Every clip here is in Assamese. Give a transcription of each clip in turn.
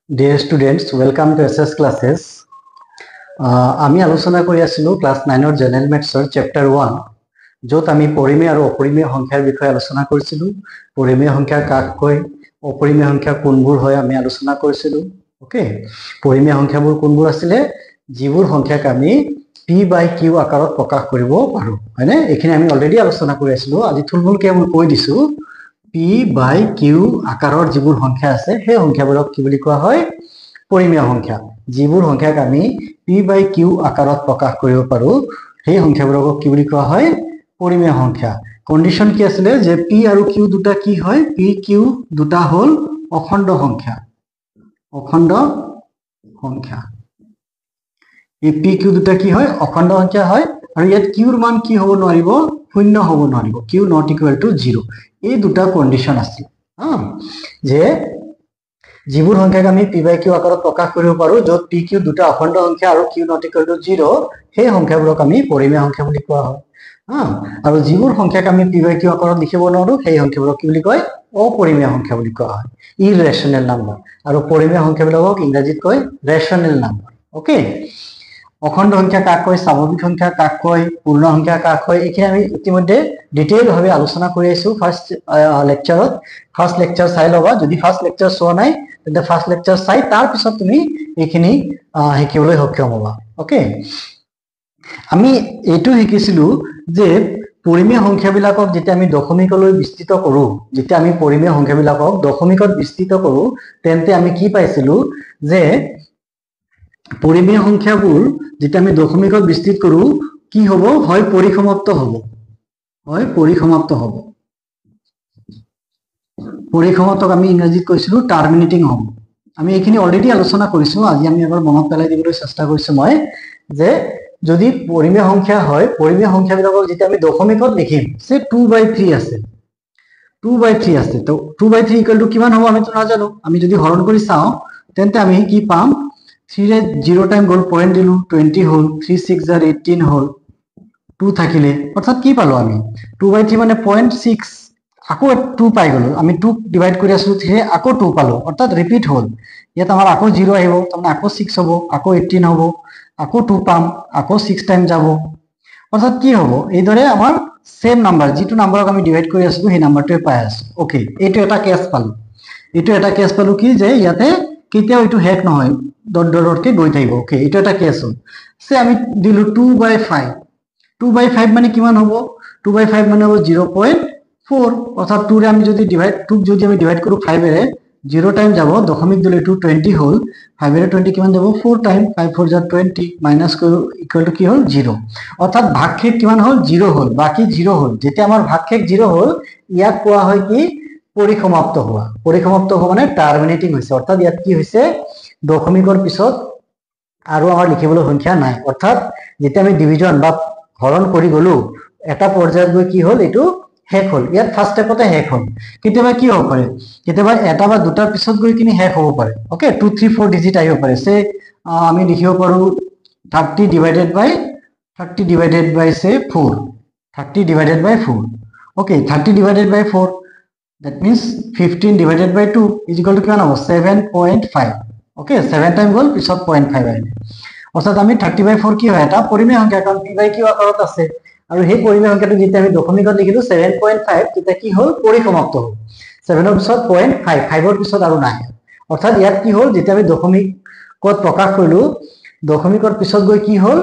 Dear students, welcome to SS classes. আমি আলোচনা কৰি আছিলো ক্লাস 9 ৰ জেনাৰেল মেথছৰ চেপ্টাৰ 1 য'ত আমি পৰিমেয় আৰু অপৰিমেয় সংখ্যাৰ বিষয়ে আলোচনা কৰিছিলো। পৰিমেয় সংখ্যা কাক কয়, অপৰিমেয় সংখ্যা কোনবোৰ হয় আমি আলোচনা কৰিছিলো। ওকে, পৰিমেয় সংখ্যাবোৰ কোনবোৰ আছিলে, যিবোৰ সংখ্যাক আমি p/q আকাৰত প্ৰকাশ কৰিব পাৰো, হয়নে? এইখিনি আমি অলৰেডি আলোচনা কৰি আছিলো। আজি থুলমূলকৈ মই কৈ দিছো, p/q আকাৰৰ যিবোৰ সংখ্যা আছে সেই সংখ্যাবোৰক কি বুলি কোৱা হয়, পৰিমেয় সংখ্যা। যিবোৰ সংখ্যাক আমি p/q আকাৰত প্ৰকাশ কৰিব পাৰো সেই সংখ্যাবোৰক কি বুলি কোৱা হয়, পৰিমেয় সংখ্যা। কন্ডিশন কি আছিলে যে p আৰু q দুটা কি হয়, p q দুটা হল অখণ্ড সংখ্যা। অখণ্ড সংখ্যা, এই p q দুটা কি হয়, অখণ্ড সংখ্যা হয়। আৰু ইয়াত q ৰ মান কি হ'ব নোৱাৰিব, শূন্য হ'ব নোৱাৰিব, q not equal to 0। এই দুটা কন্ডিশন আছে যে যিবোৰ সংখ্যাক আমি p/q আকাৰত প্ৰকাশ কৰিব পাৰো য'ত p q দুটা অখণ্ড সংখ্যা আৰু q not equal to 0, সেই সংখ্যাবোৰক আমি পৰিমেয় সংখ্যা বুলি কোৱা হয়। আৰু যিবোৰ সংখ্যাক আমি p/q আকাৰত লিখিব নোৱাৰো সেই সংখ্যাবোৰক কি বুলি কয়, অপৰিমেয় সংখ্যা বুলি কোৱা হয়, ইৰৰেচনেল নাম্বাৰ। আৰু পৰিমেয় সংখ্যাবিলাকক ইংৰাজীত কয় ৰেচনেল নাম্বাৰ। ওকে, অখণ্ড সংখ্যা কাক কয়, স্বাভাৱিক সংখ্যা কাক কয়, পূৰ্ণ সংখ্যা কাক কয়, এইখিনি আমি ইতিমধ্যে ডিটেইল ভাৱে আলোচনা কৰি আহিছো ফাৰ্ষ্ট লেকচাৰত। ফাৰ্ষ্ট লেকচাৰ চাই ল'বা, যদি ফাৰ্ষ্ট লেকচাৰ চোৱা নাই তেন্তে ফাৰ্ষ্ট লেকচাৰ চাই তাৰ পিছত তুমি এইখিনি শিকিবলৈ সক্ষম হ'বা। ওকে, আমি এইটো শিকিছিলো যে পৰিমেয় সংখ্যাবিলাকক যেতিয়া আমি দশমিকলৈ বিস্তৃত কৰো, যেতিয়া আমি পৰিমেয় সংখ্যাবিলাকক দশমিকত বিস্তৃত কৰো তেন্তে আমি কি পাইছিলো যে পৰিমেয় সংখ্যাবোৰ যেতিয়া আমি দশমিকত বিস্তৃত কৰো কি হ'ব, হয় পৰিসমাপ্ত হ'ব, হয় পৰিসমাপ্ত হ'ব। পৰিসমাপ্তক আমি ইংৰাজীত কৈছিলো টাৰ্মিনেটিং হ'ব। আমি এইখিনি অলৰেডি আলোচনা কৰিছো, আজি আমি এবাৰ মনত পেলাই দিবলৈ চেষ্টা কৰিছো মই, যে যদি পৰিমেয় সংখ্যা হয়, পৰিমেয় সংখ্যাবিলাকক যেতিয়া আমি দশমিকত লিখিম, সে 2/3 আছে, 2/3 আছে, তো 2/3 ইকুৱেল টু কিমান হ'ব আমিতো নাজানো। আমি যদি হৰণ কৰি চাওঁ তেন্তে আমি কি পাম, 3 ৰে 0 টাইম গ'ল, পইণ্ট দিলো 20 হ'ল, 3 6 জাৰ 18 হ'ল, 2 থাকিলে, অৰ্থাৎ কি পালো আমি 2/3 মানে 0.6, আকৌ 2 পাই গলো। আমি 2 ডিভাইড কৰি আছো, আকৌ 2 পালো, অৰ্থাৎ ৰিপিট হ'ল। ইয়াত আমাৰ আকৌ 0 আহিব, তাৰমানে আকৌ 6 হ'ব, আকৌ 18 হ'ব, আকৌ 2 পাম, আকৌ 6 টাইম যাব, অৰ্থাৎ কি হ'ব, এইদৰে আমাৰ সেম নাম্বাৰ, যিটো নাম্বাৰক আমি ডিভাইড কৰি আছো সেই নাম্বাৰটোৱে পাই আছো। ওকে, এইটো এটা কেছ পালো। এইটো এটা কেছ পালো কি, যে ইয়াতে কেতিয়াও এইটো শেষ নহয়, ডট ডটকে গৈ থাকিব। ওকে, এইটো এটা কেছ হ'ল। সে আমি দিলো 2/5, 2/5 মানে কিমান হ'ব, 2/5 মানে হ'ব 0.4, অর্থাৎ 2 রে আমি যদি ডিভাইড, 2 যদি আমি ডিভাইড কৰো 5 এৰে, 0 টাইম যাব, দশমিক দিলে 2 20 হ'ল, 5 এৰে 20 কিমান যাব, 4 time, 5 4 jar 20, minus equal to কি হ'ল 0, অর্থাৎ ভাগশেষ কিমান হ'ল, 0 হ'ল, বাকি 0 হ'ল। যেতিয়া আমাৰ ভাগশেষ 0 হ'ল ইয়াক কোৱা হয় কি, পৰিসমাপ্ত হোৱা। পৰিসমাপ্ত হোৱা মানে টাৰ্মিনেটিং হৈছে, অৰ্থাৎ ইয়াত কি হৈছে, দশমিকৰ পিছত আৰু আমাৰ লিখিবলৈ সংখ্যা নাই। অৰ্থাৎ যেতিয়া আমি ডিভিজন বা হৰণ কৰি গলো এটা পৰ্যায়ত গৈ কি হ'ল, এইটো শেষ হ'ল। ইয়াত ফাৰ্ষ্ট স্টেপতে শেষ হ'ল। কেতিয়াবা কি হ'ব পাৰে, কেতিয়াবা এটা বা দুটাৰ পিছত গৈ কিনি শেষ হ'ব পাৰে। ওকে, 2 3 4 ডিজিট আহিব পাৰে। সে আমি লিখিব পাৰো 30 divided by 4, 30 divided by 4। Okay, 30 divided by 4, that means 15 divided by 2 is equal to কিমান হ'ব, 7.5। ওকে, 7 টাইম গ'ল, পিছত 0.5 আহিলে, অৰ্থাৎ আমি 30/4 কি হয়, এটা পৰিমেয় সংখ্যা, কাৰণ p/q আকাৰত আছে। আৰু সেই পৰিমেয় সংখ্যাটো যেতিয়া আমি দশমিকত লিখিলো 7.5, তেতিয়া কি হ'ল, পৰিসমাপ্ত হ'ল। 7 ৰ পিছত 0.5, 5 ৰ পিছত আৰু নাই। অৰ্থাৎ ইয়াত কি হ'ল, যেতিয়া আমি দশমিকত প্ৰকাশ কৰিলো, দশমিকৰ পিছত গৈ কি হ'ল,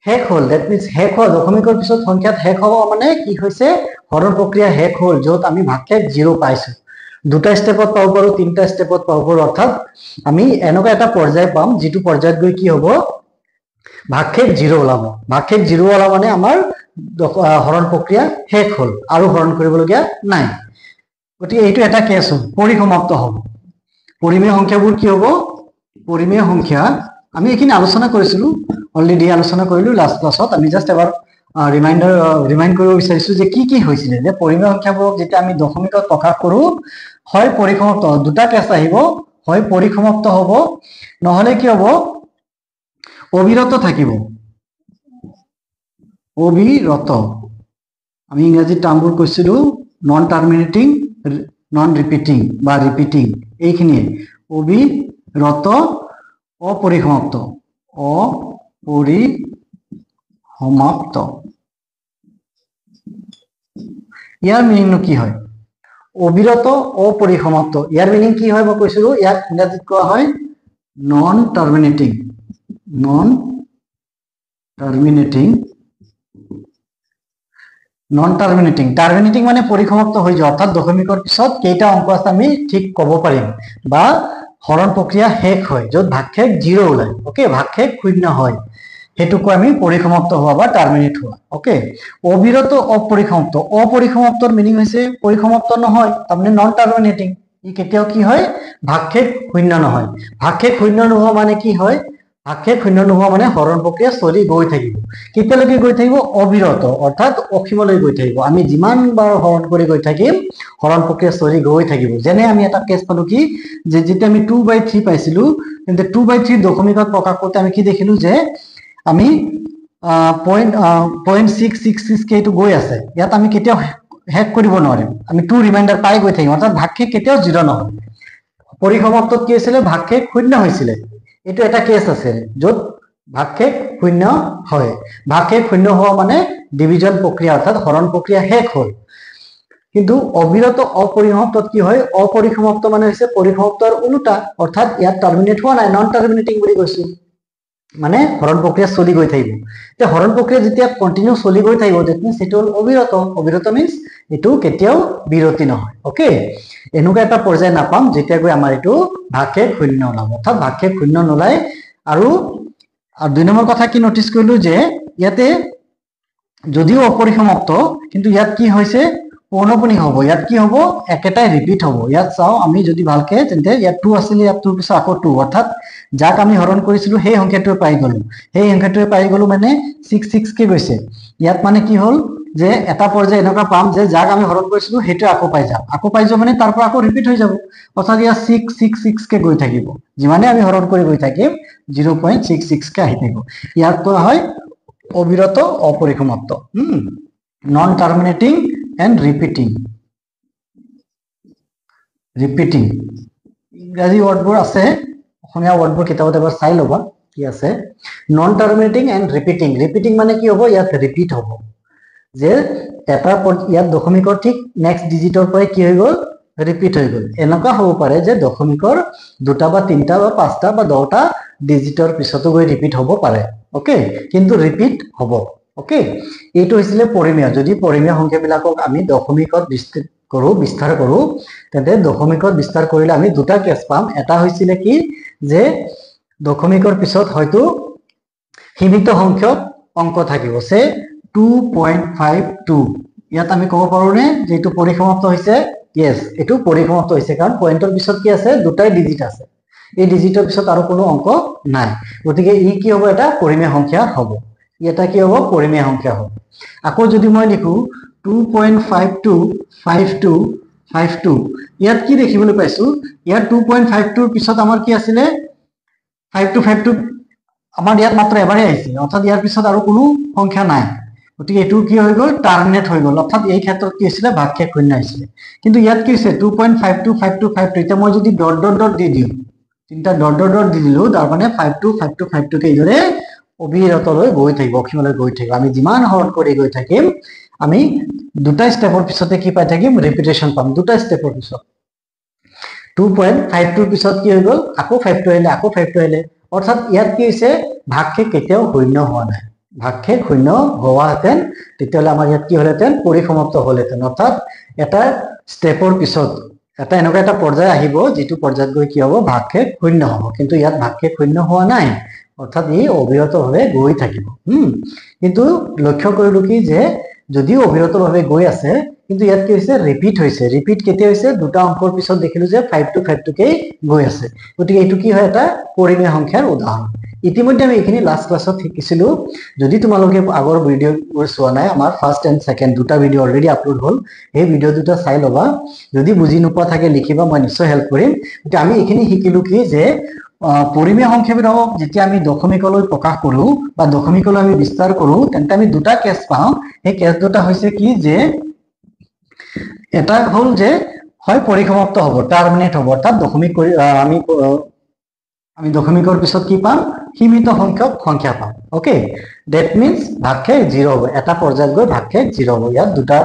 শেষ হ'ল। দ্যাট মিন্স শেষ হোৱা, দশমিকৰ পিছত সংখ্যাত শেষ হ'ব মানে কি হৈছে, হৰণ প্ৰক্ৰিয়া শেষ হ'ল, য'ত আমি ভাগশেষ 0 পাইছো। দুটা স্টেপত পাব পাৰো, তিনটা স্টেপত পাব পাৰো, অৰ্থাৎ আমি এনেকুৱা এটা পৰ্যায় পাম যিটো পৰ্যায়ত গৈ কি হ'ব, ভাগশেষ 0 ওলাব। ভাগশেষ 0 ওলাব মানে আমাৰ হৰণ প্ৰক্ৰিয়া শেষ হ'ল, আৰু হৰণ কৰিবলগীয়া নাই। গতিকে এইটো এটা কেছ হ'ল, পৰিসমাপ্ত হ'ব। পৰিমেয় সংখ্যাবোৰ কি হ'ব, পৰিমেয় সংখ্যা আমি এইখিনি আলোচনা কৰিছিলো, অলৰেডি আলোচনা কৰিলো লাষ্ট ক্লাছত। আমি জাষ্ট এবাৰ ৰিমাইণ্ড কৰিব বিচাৰিছো যে কি কি হৈছিলে, যে পৰিমেয় সংখ্যাবোৰক যেতিয়া আমি দশমিকত প্ৰকাশ কৰো, হয় পৰিসমাপ্ত, দুটা কেছ আহিব, হয় পৰিসমাপ্ত হ'ব, নহলে কি হ'ব, অবিৰত থাকিব। অবিৰত, আমি ইংৰাজী টাৰ্মবোৰ কৈছিলো, নন টাৰ্মিনেটিং, নন ৰিপিটিং বা ৰিপিটিং, এইখিনিয়ে অবিৰত। অবিৰত অপৰিসমাপ্ত অপৰিসমাপ্ত ইয়াৰ মিনিংনো কি হয় অবিৰত অপৰিসমাপ্ত ইয়াৰ মিনিং কি হয় মই কৈছিলো ইয়াক ইংৰাজীত কোৱা হয় নন টাৰ্মিনেটিং টাৰ্মিনেটিং মানে পৰিসমাপ্ত হৈ যোৱা অৰ্থাৎ দশমিকৰ পিছত কেইটা অংক আছে আমি ঠিক ক'ব পাৰিম বা হৰণ প্ৰক্ৰিয়া শেষ হয় য'ত ভাগশেষ 0 ওলায় ওকে ভাগশেষ 0 হয় হেতুক আমি পৰিসমাপ্ত হোৱা বা টাৰ্মিনেট হোৱা ওকে অবিৰত অপৰিসমাপ্তৰ মিনিং হৈছে পৰিসমাপ্ত নহয় তাৰমানে নন টাৰ্মিনেটিং ই কেতিয়াও কি হয় ভাগশেষ 0 নহয় ভাগশেষ 0 নোহোৱা মানে কি হয় ভাগশেষ 0 নোহোৱা মানে হৰণ প্ৰক্ৰিয়া চলি গৈ থাকিব কেতিয়ালৈকে গৈ থাকিব অবিৰত অৰ্থাৎ অসীমলৈ গৈ থাকিব আমি যিমান বাৰ হৰণ কৰি গৈ থাকিম হৰণ প্ৰক্ৰিয়া চলি গৈ থাকিব যেনে আমি এটা কেছ পালো কি যে যেতিয়া আমি 2/3 পাইছিলো তেন্তে 2/3 দশমিকত প্ৰকাশ কৰোঁতে আমি কি দেখিলো যে আমি 0.666 কে এটো গৈ আছে ইয়াত আমি কেতিয়াও হেক কৰিব নোৱাৰিম আমি 2 ৰিমাইন্ডাৰ পাই গৈ থাকিম অৰ্থাৎ ভাগশেষ কেতিয়াও 0 নহয় পৰিসমাপ্তত কি হৈছিল ভাগশেষ 0 হৈছিল এটো এটা কেছ আছে য'ত ভাগশেষ 0 হয় ভাগশেষ 0 হোৱা মানে ডিভিজন প্ৰক্ৰিয়া অৰ্থাৎ হৰণ প্ৰক্ৰিয়া শেষ হয় কিন্তু অবিৰত অপৰিসমাপ্তত কি হয় অপৰিসমাপ্ত মানে হৈছে পৰিসমাপ্তৰ উল্টা অৰ্থাৎ ইয়াত টাৰ্মিনেট হোৱা নাই নন টাৰ্মিনেটিং বুলি কৈছো মানে হৰণ প্ৰক্ৰিয়া চলি গৈ থাকিব তে হৰণ প্ৰক্ৰিয়া যেতিয়া কন্টিনিউ চলি গৈ থাকিব তেতিয়া সেটো অবিৰত মিন্স এটো কেতিয়াও বিৰতি নহয় ওকে এনেকুৱা এটা পৰ্যায় নাপাম যেতিয়া গৈ আমাৰ এটো ভাগশেষ 0 ওলাব অৰ্থাৎ ভাগশেষ 0 নোলায় আৰু দুই নম্বৰ কথা কি নটিস কৰিলো যে ইয়াতে যদিও অপরিসমাপ্ত কিন্তু ইয়াত কি হৈছে পৌনপুনিক হ'ব ইয়াত কি হ'ব একেটাই ৰিপিট হ'ব ইয়াত চাও আমি যদি ভালকে তেন্তে ইয়াত 2 আছিল ইয়াত 2 পিছত আকৌ 2 অৰ্থাৎ যাক আমি হৰণ কৰিছিলো সেই সংখ্যাটো পাই গলো মানে 66 কে গৈছে ইয়াত মানে কি হ'ল যে এটা পৰ্যায় এনেকুৱা পাম যে যাক আমি হৰণ কৰিছিলো হেটো আকৌ পাই যাম মানে তাৰ পৰা আকৌ ৰিপিট হৈ যাব অৰ্থাৎ ইয়াত 666 কে গৈ থাকিব যিমানে আমি হৰণ কৰি গৈ থাকিম 0.66 কে আহি থাকিব ইয়াক কোৱা হয় অবিৰত অপৰিসমাপ্ত নন টাৰ্মিনেটিং এন্ড ৰিপিটিং ইংৰাজী ওয়াৰ্ডবোৰ আছে অসমীয়া ওয়াৰ্ডবোৰ কিতাবত এবাৰ চাই লবা কি আছে নন টাৰ্মিনেটিং এন্ড ৰিপিটিং মানে কি হ'ব ইয়াত ৰিপিট হ'ব যে এটা ইয়াত দশমিকৰ ঠিক নেক্সট ডিজিটৰ পৰা কি হৈ গ'ল ৰিপিট হৈ গ'ল এনেকুৱা হ'ব পাৰে যে দশমিকৰ দুটা বা তিনটা বা পাঁচটা বা 10টা ডিজিটৰ পিছতো গৈ ৰিপিট হ'ব পাৰে ওকে কিন্তু ৰিপিট হ'ব ওকে এইটো হৈছিলে পৰিমেয় যদি পৰিমেয় সংখ্যাবিলাকক আমি দশমিকত বিস্তাৰ কৰো তেন্তে দশমিকত বিস্তাৰ কৰিলে আমি দুটা কেছ পাম এটা হৈছিলে কি যে দশমিকৰ পিছত হয়তো সীমিত সংখ্যক অংক থাকিব সে 2.52 ইয়াত আমি ক'ব পাৰো নে যে এইটো পৰিসমাপ্ত হৈছে yes এটো পৰিসমাপ্ত হৈছে কাৰণ পইণ্টৰ পিছত কি আছে দুটাই ডিজিট আছে এই ডিজিটৰ পিছত আৰু কোনো অংক নাই গতিকে ই কি হ'ব এটা পৰিমেয় সংখ্যা হ'ব এটা কি হ'ব পৰিমেয় সংখ্যা হ'ব আকৌ যদি মই লিখো 2.52 ইয়াত কি দেখিবলৈ পাইছো ইয়াত 2.52 ৰ পিছত আমাৰ কি আছিল 52 আমাৰ ইয়াত মাত্ৰ এবাৰে আহিছে অৰ্থাৎ ইয়াৰ পিছত আৰু কোনো সংখ্যা নাই গতিকে এটো কি হৈ গ'ল টাৰ্মিনেট হৈ গ'ল অৰ্থাৎ এই ক্ষেত্ৰত কি আছিল ভাগশেষ 0 আহিছিল কিন্তু ইয়াত কি হৈছে 2.52 এতিয়া মই যদি ডট দি দিও তিনটা ডট দি দিলো তাৰ মানে 52 কে ইদৰে অবিৰতলৈ গৈ থাকিব অসীমলৈ গৈ থাকিব আমি যিমান হৰণ কৰি গৈ থাকিম আমি দুটা ষ্টেপৰ পিছতে কি পাই থাকিম ৰিপিটেশন পাম দুটা ষ্টেপৰ পিছত 2.52 ৰ পিছত কি হৈ গ'ল আকৌ 52 আহিলে অৰ্থাৎ ইয়াত কি হৈছে ভাগশেষ কেতিয়াও 0 হোৱা নাই ভাগশেষ 0 হোৱাহেঁতেন তেতিয়াহ'লে আমাৰ ইয়াত কি হ'লহেঁতেন পৰিসমাপ্ত হ'লহেঁতেন অৰ্থাৎ এটা ষ্টেপৰ পিছত এটা এনেকুৱা এটা পৰ্যায় আহিব যেটো পৰ্যায়ত গৈ কি হ'ব ভাগশেষ 0 হ'ব কিন্তু ইয়াত ভাগশেষ 0 হোৱা নাই অৰ্থাৎ ই অবিৰতভাৱে গৈ থাকিব কিন্তু লক্ষ্য কৰিলো কি যে যদিও অবিৰতভাৱে গৈ আছে কিন্তু ইয়াত কি হৈছে ৰিপিট কেতিয়া হৈছে দুটা অংকৰ পিছত দেখিলো যে 52 কে গৈ আছে গতিকে এইটো কি হয় এটা পৰিমেয় সংখ্যাৰ উদাহৰণ ইতিমধ্যে আমি এইখিনি লাষ্ট ক্লাছত শিকিছিলো যদি তোমালোকে আগৰ ভিডিঅ'বোৰ চোৱা নাই আমাৰ ফাৰ্স্ট এন্ড সেকেন্ড দুটা ভিডিঅ' অলৰেডি আপলোড হ'ল এই ভিডিঅ' দুটা চাই লবা যদি বুজি নোপোৱা থাকে লিখিবা মই নিশ্চয় হেল্প কৰিম কিন্তু আমি এইখিনি শিকিলো কি যে পৰিমেয় সংখ্যাবিলাকক যেতিয়া আমি দশমিকলৈ প্ৰকাশ কৰো বা দশমিকলৈ আমি বিস্তাৰ কৰো তেন্তে আমি দুটা কেছ পাওঁ এই কেছ দুটা হৈছে কি যে এটা হল যে হয় পৰিসমাপ্ত হ'ব টাৰ্মিনেট হ'ব অৰ্থাৎ দশমিক আমি আমি দশমিকৰ পিছত কি পাম সীমিত সংখ্যক সংখ্যা পাম ওকে দ্যাট মিন্স ভাগশেষ 0 হ'ব এটা পৰ্যায়ত গৈ ভাগশেষ 0 হ'ব ইয়াত দুটা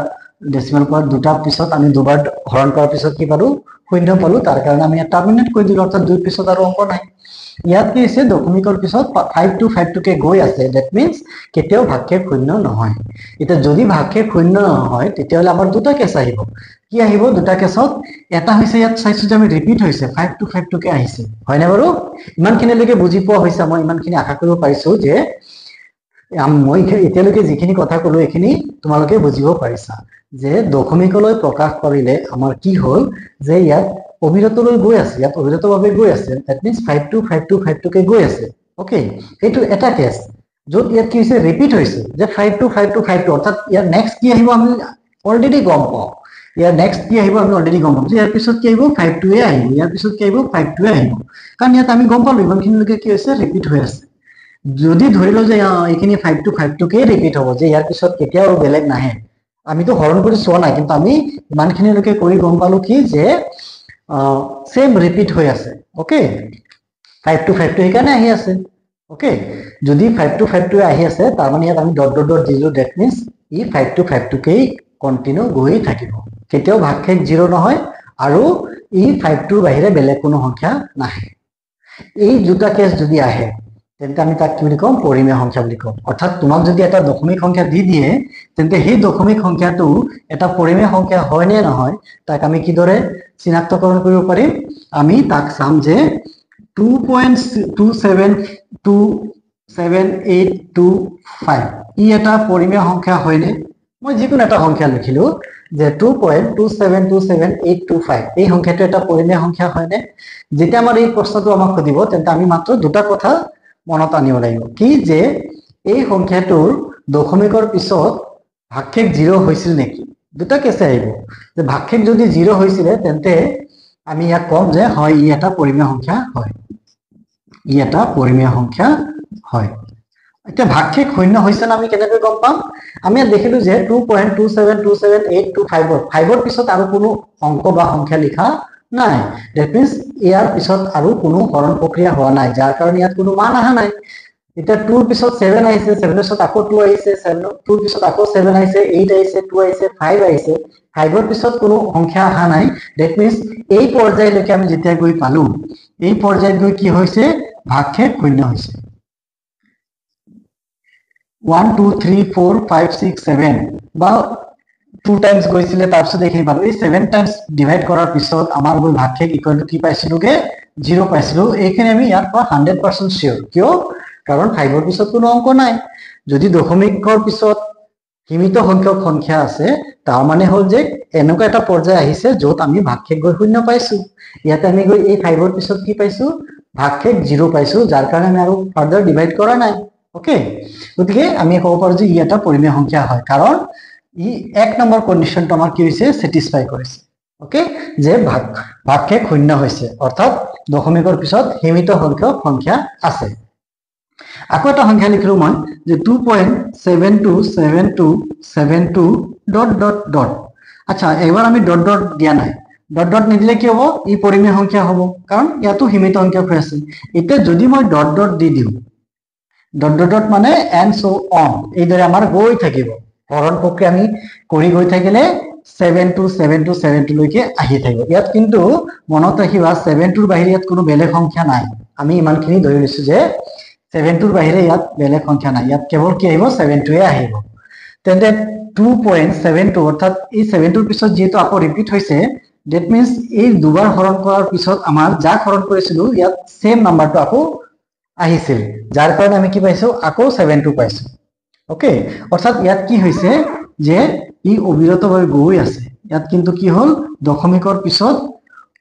ডেসিমেল পয়েন্ট দুটা পিছত আমি দুবাৰ হৰণ কৰাৰ পিছত কি পালো শূন্য পালো তাৰ কাৰণে আমি টাৰ্মিনেট কৰি দিলো অৰ্থাৎ দুই পিছত আৰু অংক নাই ইয়াত কি হৈছে দশমিকৰ পিছত 5 কে গৈ আছে দ্যাট মিন্স কেতিয়াও ভাগশেষ শূন্য নহয় এটা যদি ভাগশেষ শূন্য নহয় তেতিয়াহলে আমাৰ দুটা কেছ আহিব কি আহিব দুটা কেছত এটা হৈছে ইয়াত চাইছো যে আমি ৰিপিট হৈছে 5 কে আহিছে হয় না বাৰু ইমানখিনিলৈকে বুজি পোৱা হৈছে মই ইমানখিনি আশা কৰিব পাৰিছো যে মই এতিয়ালৈকে যিখিনি কথা কলো এইখিনি তোমালোকে বুজিব পাৰিছা যে দশমিকলৈ প্ৰকাশ কৰিলে আমাৰ কি হ'ল যে ইয়াত অবিৰতলৈ গৈ আছে ইয়াত অবিৰতভাৱে গৈ আছে দ্যাট মিন্স 5 কে গৈ আছে ওকে এইটো এটা কেছ য'ত ইয়াত কি হৈছে ৰিপিট হৈছে যে 5 অৰ্থাৎ ইয়াৰ নেক্সট কি আহিব আমি অলৰেডি গম পাওঁ ইয়াৰ নেক্সট কি আহিব আমি অলৰেডি গম পাওঁ যে ইয়াৰ পিছত কি আহিব 5 আহিব ইয়াৰ পিছত কি আহিব 5 আহিব কাৰণ ইয়াত আমি গম পালো ইমানখিনিলৈকে কি হৈছে ৰিপিট হৈ আছে যদি ধৰি লও যে এইখিনি 5 কে ৰিপিট হ'ব যে ইয়াৰ পিছত কেতিয়াও বেলেগ নাহে আমিতো হৰণ কৰি চোৱা নাই কিন্তু আমি ইমানখিনিলৈকে কৰি গম পালো কি যে সেম ৰিপিট হৈ আছে ওকে 5 সেইকাৰণে আহি আছে ওকে যদি 5 আহি আছে তাৰ মানে ইয়াত আমি ডট ডট ডট দিলো that means E 5 K continue গৈ থাকিব কেতিয়াও ভাগশেষ 0 নহয় আৰু ই 5 বাহিৰে বেলেগ কোনো সংখ্যা নাহে এই দুটা কেছ যদি আহে তেন্তে আমি তাক কি বুলি কম পৰিমেয় সংখ্যা বুলি কম অৰ্থাৎ তোমাক যদি এটা দশমিক সংখ্যা দি দিয়ে তেন্তে সেই দশমিক সংখ্যাটো এটা পৰিমেয় সংখ্যা হয় নে নহয় তাক আমি কিদৰে চিনাক্তকৰণ কৰিব পাৰিম আমি তাক চাম যে 2.27825 ই এটা পৰিমেয় সংখ্যা হয়নে মই যিকোনো এটা সংখ্যা লিখিলো যে 2.2727825 এই সংখ্যাটো এটা পৰিমেয় সংখ্যা হয়নে যেতিয়া আমাৰ এই প্ৰশ্নটো আমাক সুধিব তেন্তে আমি মাত্ৰ দুটা কথা মনত আনিব লাগিব কি যে এই সংখ্যাটোৰ দশমিকৰ পিছত ভাগশেষ 0 হৈছিল নেকি দুটা কেছে আহিব যে ভাগশেষ যদি 0 হৈছিল তেন্তে আমি ইয়াক কম যে হয় ই এটা পৰিমেয় সংখ্যা হয় ই এটা পৰিমেয় সংখ্যা হয় এতিয়া ভাগশেষ শূন্য হৈছে না আমি কেনেকৈ গম পাম আমি দেখিলো যে 2.2727825 পিছত আৰু কোনো অংক বা সংখ্যা লিখা নাই দ্যাট মিন্স ইয়াৰ পিছত আৰু কোনো হৰণ প্ৰক্ৰিয়া হোৱা নাই যাৰ কাৰণে ইয়াত কোনো মান অহা নাই এটা 2 ৰ পিছত 7 আহিছে 7 ৰ পিছত আকৌ 2 আহিছে 7 ৰ পিছত আকৌ 7 আহিছে 8 আহিছে 2 আহিছে 5 আহিছে 5 ৰ পিছত কোনো সংখ্যা অহা নাই দ্যাট মিন্স এই পৰ্যায়লৈকে আমি যেতিয়া গৈ পালো এই পৰ্যায়ত গৈ কি হৈছে ভাগশেষ শূন্য হৈছে 1 2 3 4 5 6 7 বা 2 টাইমস গৈছিলে তাৰ পিছত এইখিনি পালো এই 7 টাইমস ডিভাইড কৰাৰ পিছত আমাৰ গৈ ভাগশেষ ইকুৱেল টু কি পাইছিলোগে 0 পাইছিলো এইখিনি আমি ইয়াৰ পৰা 100% শিওৰ কিয় কাৰণ 5 ৰ পিছত কোনো অংক নাই যদি দশমিকৰ পিছত সীমিত সংখ্যক সংখ্যা আছে তাৰ মানে হ'ল যে এনেকুৱা এটা পৰ্যায় আহিছে য'ত আমি ভাগশেষ গৈ শূন্য পাইছো ইয়াতে আমি গৈ এই 5 ৰ পিছত কি পাইছো ভাগশেষ 0 পাইছো যাৰ কাৰণে আমি আৰু ফাৰ্দাৰ ডিভাইড কৰা নাই ওকে গতিকে আমি ক'ব পাৰো যে ই এটা পৰিমেয় সংখ্যা হয় কাৰণ ই এক নম্বৰ কন্ডিশনটো আমাৰ কি হৈছে স্যাটিসফাই কৰিছে ওকে যে ভাগশেষ শূন্য হৈছে অৰ্থাৎ দশমিকৰ পিছত সীমিত সংখ্যক সংখ্যা আছে আকৌ এটা সংখ্যা লিখিলো মই যে 2.727272 ডট ডট ডট আচ্ছা এবাৰ আমি ডট ডট দিয়া নাই ডট ডট নিদিলে কি হ'ব ই পৰিমেয় সংখ্যা হ'ব কাৰণ ইয়াতো সীমিত সংখ্যক হৈ আছে এতিয়া যদি মই ডট ডট দি দিওঁ ডট ডট ডট মানে এণ্ড সো অন এইদৰে আমাৰ গৈ থাকিব হৰণ প্ৰক্ৰিয়া আমি কৰি গৈ থাকিলে 7 লৈকে আহি থাকিব ইয়াত কিন্তু মনত ৰাখিবা 7 বাহিৰে ইয়াত কোনো বেলেগ সংখ্যা নাই আমি ইমানখিনি ধৰি লৈছো যে 7 বাহিৰে ইয়াত বেলেগ সংখ্যা নাই ইয়াত কেৱল কি আহিব 7 আহিব তেন্তে 2.72 অৰ্থাৎ এই 7 পিছত যেহেতু আকৌ ৰিপিট হৈছে দ্যাট মিন্স এই দুবাৰ হৰণ কৰাৰ পিছত আমাৰ যাক হৰণ কৰিছিলো ইয়াত সেম নাম্বাৰটো আকৌ আহিছিল যাৰ কাৰণে আমি কি পাইছো আকৌ 7 পাইছো ওকে অৰ্থাৎ ইয়াত কি হৈছে যে ই অবিৰতভাৱে গৈ আছে ইয়াত কিন্তু কি হ'ল দশমিকৰ পিছত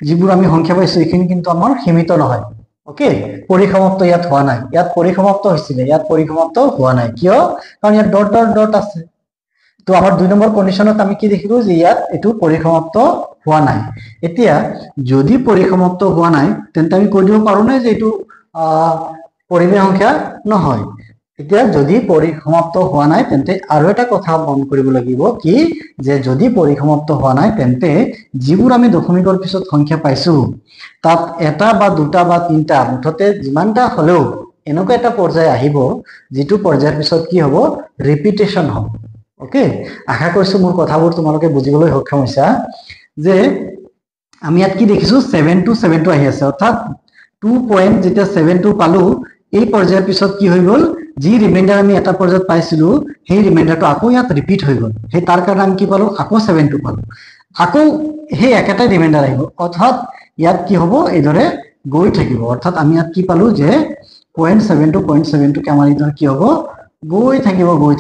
যিবোৰ আমি সংখ্যা পাইছো এইখিনি কিন্তু আমাৰ সীমিত নহয় ওকে পৰিসমাপ্ত ইয়াত হোৱা নাই ইয়াত পৰিসমাপ্ত হৈছিল ইয়াত পৰিসমাপ্ত হোৱা নাই কিয় কাৰণ ইয়াত ডট ডট ডট আছে তো আমাৰ 2 নম্বৰ কন্ডিশনত আমি কি দেখিলো যে ইয়াত এটো পৰিসমাপ্ত হোৱা নাই এতিয়া যদি পৰিসমাপ্ত হোৱা নাই তেন্তে আমি কৈ দিব পাৰো না যে এটো পৰিমেয় সংখ্যা নহয় এতিয়া যদি পৰিসমাপ্ত হোৱা নাই তেন্তে আৰু এটা কথা মন কৰিব লাগিব কি যে যদি পৰিসমাপ্ত হোৱা নাই তেন্তে যিবোৰ আমি দশমিকৰ পিছত সংখ্যা পাইছো তাত এটা বা দুটা বা তিনটা মুঠতে যিমানটা হলেও এনেকুৱা এটা পৰ্যায় আহিব যিটো পৰ্যায়ৰ পিছত কি হ'ব ৰিপিটেশন হ'ব ওকে আশা কৰিছো মোৰ কথাবোৰ তোমালোকে বুজিবলৈ সক্ষম হৈছা যে আমি ইয়াত কি দেখিছো 7 to 7 টো আহি আছে অৰ্থাৎ 2 যেতিয়া 7 টো পালো এই পৰ্যায়ৰ পিছত কি হৈ গল যি ৰিমাইন্ডাৰ আমি এটা পৰ্যায়ত পাইছিলো সেই ৰিমাইন্ডাৰটো আকৌ ইয়াত ৰিপিট হৈ গল সেই তাৰ কাৰণে আমি কি পালো আকৌ 7 টো পালো আকৌ সেই একেটা ৰিমাইন্ডাৰ আহিব অৰ্থাৎ ইয়াত কি হ'ব এইদৰে গৈ থাকিব অৰ্থাৎ আমি ইয়াত কি পালো যে 0.7 টো আমাৰ এইদৰে কি হ'ব গৈ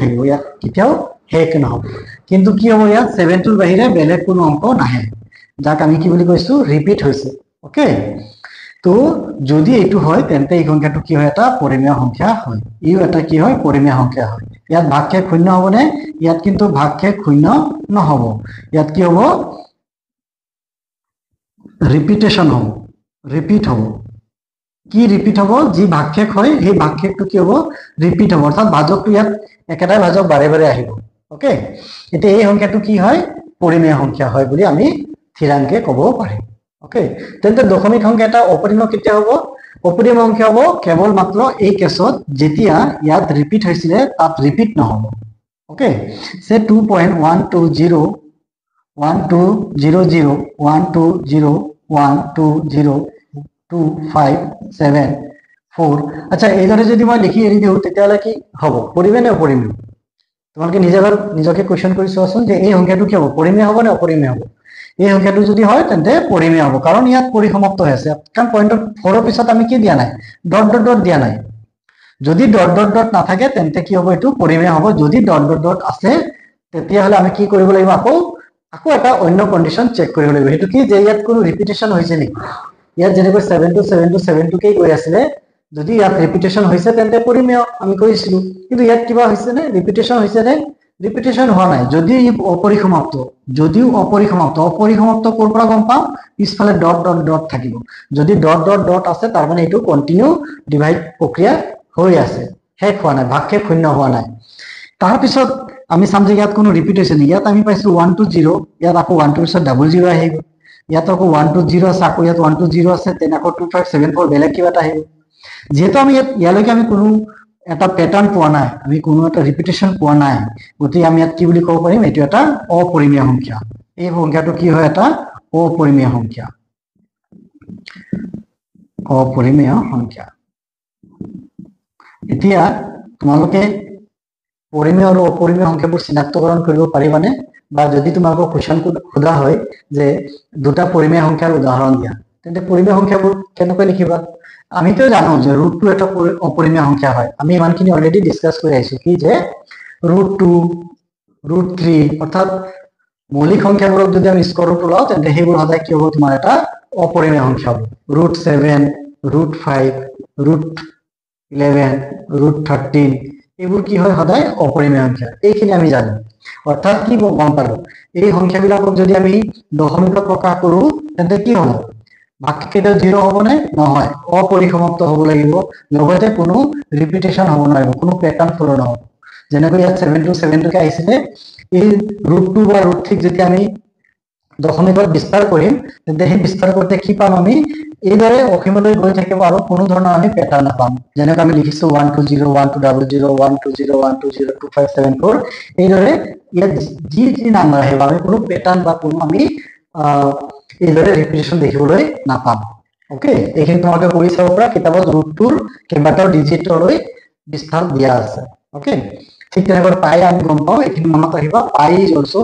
থাকিব ইয়াত কেতিয়াও শেষ নহব কিন্তু কি হ'ব ইয়াত 7 টোৰ বাহিৰে বেলেগ কোনো অংক নাহে যাক আমি কি বুলি কৈছো ৰিপিট হৈছে ওকে তো যদি এইটো হয় তেন্তে এই সংখ্যাটো কি হয় এটা পৰিমেয় সংখ্যা হয় ইও এটা কি হয় পৰিমেয় সংখ্যা হয় ইয়াত ভাগশেষ শূন্য হবনে ইয়াত কিন্তু ভাগশেষ শূন্য নহব ইয়াত কি হ'ব ৰিপিটেশন হ'ব ৰিপিট হ'ব কি ৰিপিট হ'ব যি ভাগশেষ হয় সেই ভাগশেষটো কি হ'ব ৰিপিট হ'ব অৰ্থাৎ ভাজকটো ইয়াত একেটাই ভাজক বাৰে বাৰে আহিব ওকে এতিয়া এই সংখ্যাটো কি হয় পৰিমেয় সংখ্যা হয় বুলি আমি থিৰাংকে ক'ব পাৰিম ওকে তেন্তে দশমিক সংখ্যা এটা অপৰিমেয় কেতিয়া হ'ব অপৰিমেয় সংখ্যা হ'ব কেৱল মাত্ৰ এই কেছত যেতিয়া ইয়াত ৰিপিট হৈছিলে তাত ৰিপিট নহ'ব ওকে সে 2.120 1200 120 120 2574 আচ্ছা এইদৰে যদি মই লিখি এৰি দিওঁ তেতিয়াহ'লে কি হ'ব পৰিমেয় নে অপৰিমেয় তোমালোকে নিজকে কোৱেশ্চন কৰি চোৱাচোন যে এই সংখ্যাটো কি হ'ব পৰিমেয় হ'ব নে অপৰিমেয় হ'ব এই সংখ্যাটো যদি হয় তেন্তে পৰিমেয় হ'ব কাৰণ ইয়াত পৰিসমাপ্ত হৈ আছে কাৰণ পইণ্টৰ 4 ৰ পিছত আমি কি দিয়া নাই ডট ডট ডট দিয়া নাই যদি ডট ডট ডট নাথাকে তেন্তে কি হ'ব এইটো পৰিমেয় হ'ব যদি ডট ডট ডট আছে তেতিয়াহ'লে আমি কি কৰিব লাগিব আকৌ এটা অন্য কন্ডিশন চেক কৰিব লাগিব সেইটো কি যে ইয়াত কোনো ৰিপিটেশন হৈছে নেকি ইয়াত যেনেকৈ 7 to 7 to 7 টোকেই গৈ আছিলে যদি ইয়াত ৰিপিটেশন হৈছে তেন্তে পৰিমেয় আমি কৈছিলো কিন্তু ইয়াত কিবা হৈছে নে ৰিপিটেশন হৈছে নে ৰিপিটেশন হোৱা নাই যদিও অপৰিসমাপ্ত ক'ৰ পৰা গম পাম পিছফালে ডট ডট ডট থাকিব যদি ডট ডট ডট আছে তাৰ মানে এইটো কন্টিনিউ ডিভাইড প্ৰক্ৰিয়া হৈ আছে শেষ হোৱা নাই ভাগশেষ শূন্য হোৱা নাই তাৰ পিছত আমি চাম যে ইয়াত কোনো ৰিপিটেশন ইয়াত আমি পাইছো 1 to 0 ইয়াত আকৌ 1 to পিছত ডাবল 0 আহিব ইয়াত আকৌ 1 to 0 আছে আকৌ ইয়াত 1 to 0 আছে তেনে আকৌ 2574 বেলেগ কিবা এটা আহিব যেহেতু আমি ইয়ালৈকে আমি কোনো এটা প্যাটার্ন পোৱা নাই আমি কোনো এটা ৰিপিটেশন পোৱা নাই গতিকে আমি ইয়াত কি বুলি ক'ব পাৰিম এইটো এটা অপৰিমেয় সংখ্যা এই সংখ্যাটো কি হয় এটা অপৰিমেয় সংখ্যা এতিয়া তোমালোকে পৰিমেয় আৰু অপৰিমেয় সংখ্যাবোৰ চিনাক্তকৰণ কৰিব পাৰিবানে বা যদি তোমালোকক কোৱেশ্চন সোধা হয় যে দুটা পৰিমেয় সংখ্যাৰ উদাহৰণ দিয়া তেন্তে পৰিমেয় সংখ্যাবোৰ কেনেকৈ লিখিবা আমিতো জানো যে √2 এটা অপৰিমেয় সংখ্যা হয় আমি ইমানখিনি অলৰেডি ডিসকাস কৰি আহিছো কি যে √2 √3 অৰ্থাৎ মৌলিক সংখ্যাবোৰক যদি আমি স্কয়াৰ ৰুট লওঁ তেন্তে সেইবোৰ সদায় কি হ'ব তোমাৰ এটা অপৰিমেয় সংখ্যা হ'ব √7 √5 √11 √13 এইবোৰ কি হয় সদায় অপৰিমেয় সংখ্যা এইখিনি আমি জানো অৰ্থাৎ কি গম পালো এই সংখ্যাবিলাকক যদি আমি দশমিকত প্ৰকাশ কৰো তেন্তে কি হ'ব ভাগকেইটা 0 হ'ব নে নহয় অপৰিসমাপ্ত হ'ব লাগিব লগতে কোনো ৰিপিটেশন হ'ব নোৱাৰিব কোনো প্যাটার্ন ফলো নহ'ব যেনেকৈ ইয়াত 7 to 7 টোকে আহিছিলে এই √2 বা √3 যেতিয়া আমি দশমিকত বিস্তাৰ কৰিম তেন্তে সেই বিস্তাৰ কৰোঁতে কি পাম আমি এইদৰে অসীমলৈ গৈ থাকিব আৰু কোনো ধৰণৰ আমি প্যাটাৰ্ন নাপাম যেনেকৈ আমি লিখিছো 120 1200 120 120 2574 এইদৰে ইয়াত যি নাম্বাৰ আহিব আমি কোনো প্যাটাৰ্ন বা কোনো আমি এইদৰে ৰিপিটেশন দেখিবলৈ নাপাম ওকে এইখিনি তোমালোকে কৰি চাব পৰা কিতাপত √2 কেইবাটাও ডিজিটলৈ বিস্তাৰ দিয়া আছে ওকে ঠিক তেনেকৈ পাই আমি গম পাওঁ এইখিনি মনত ৰাখিবা পাই is also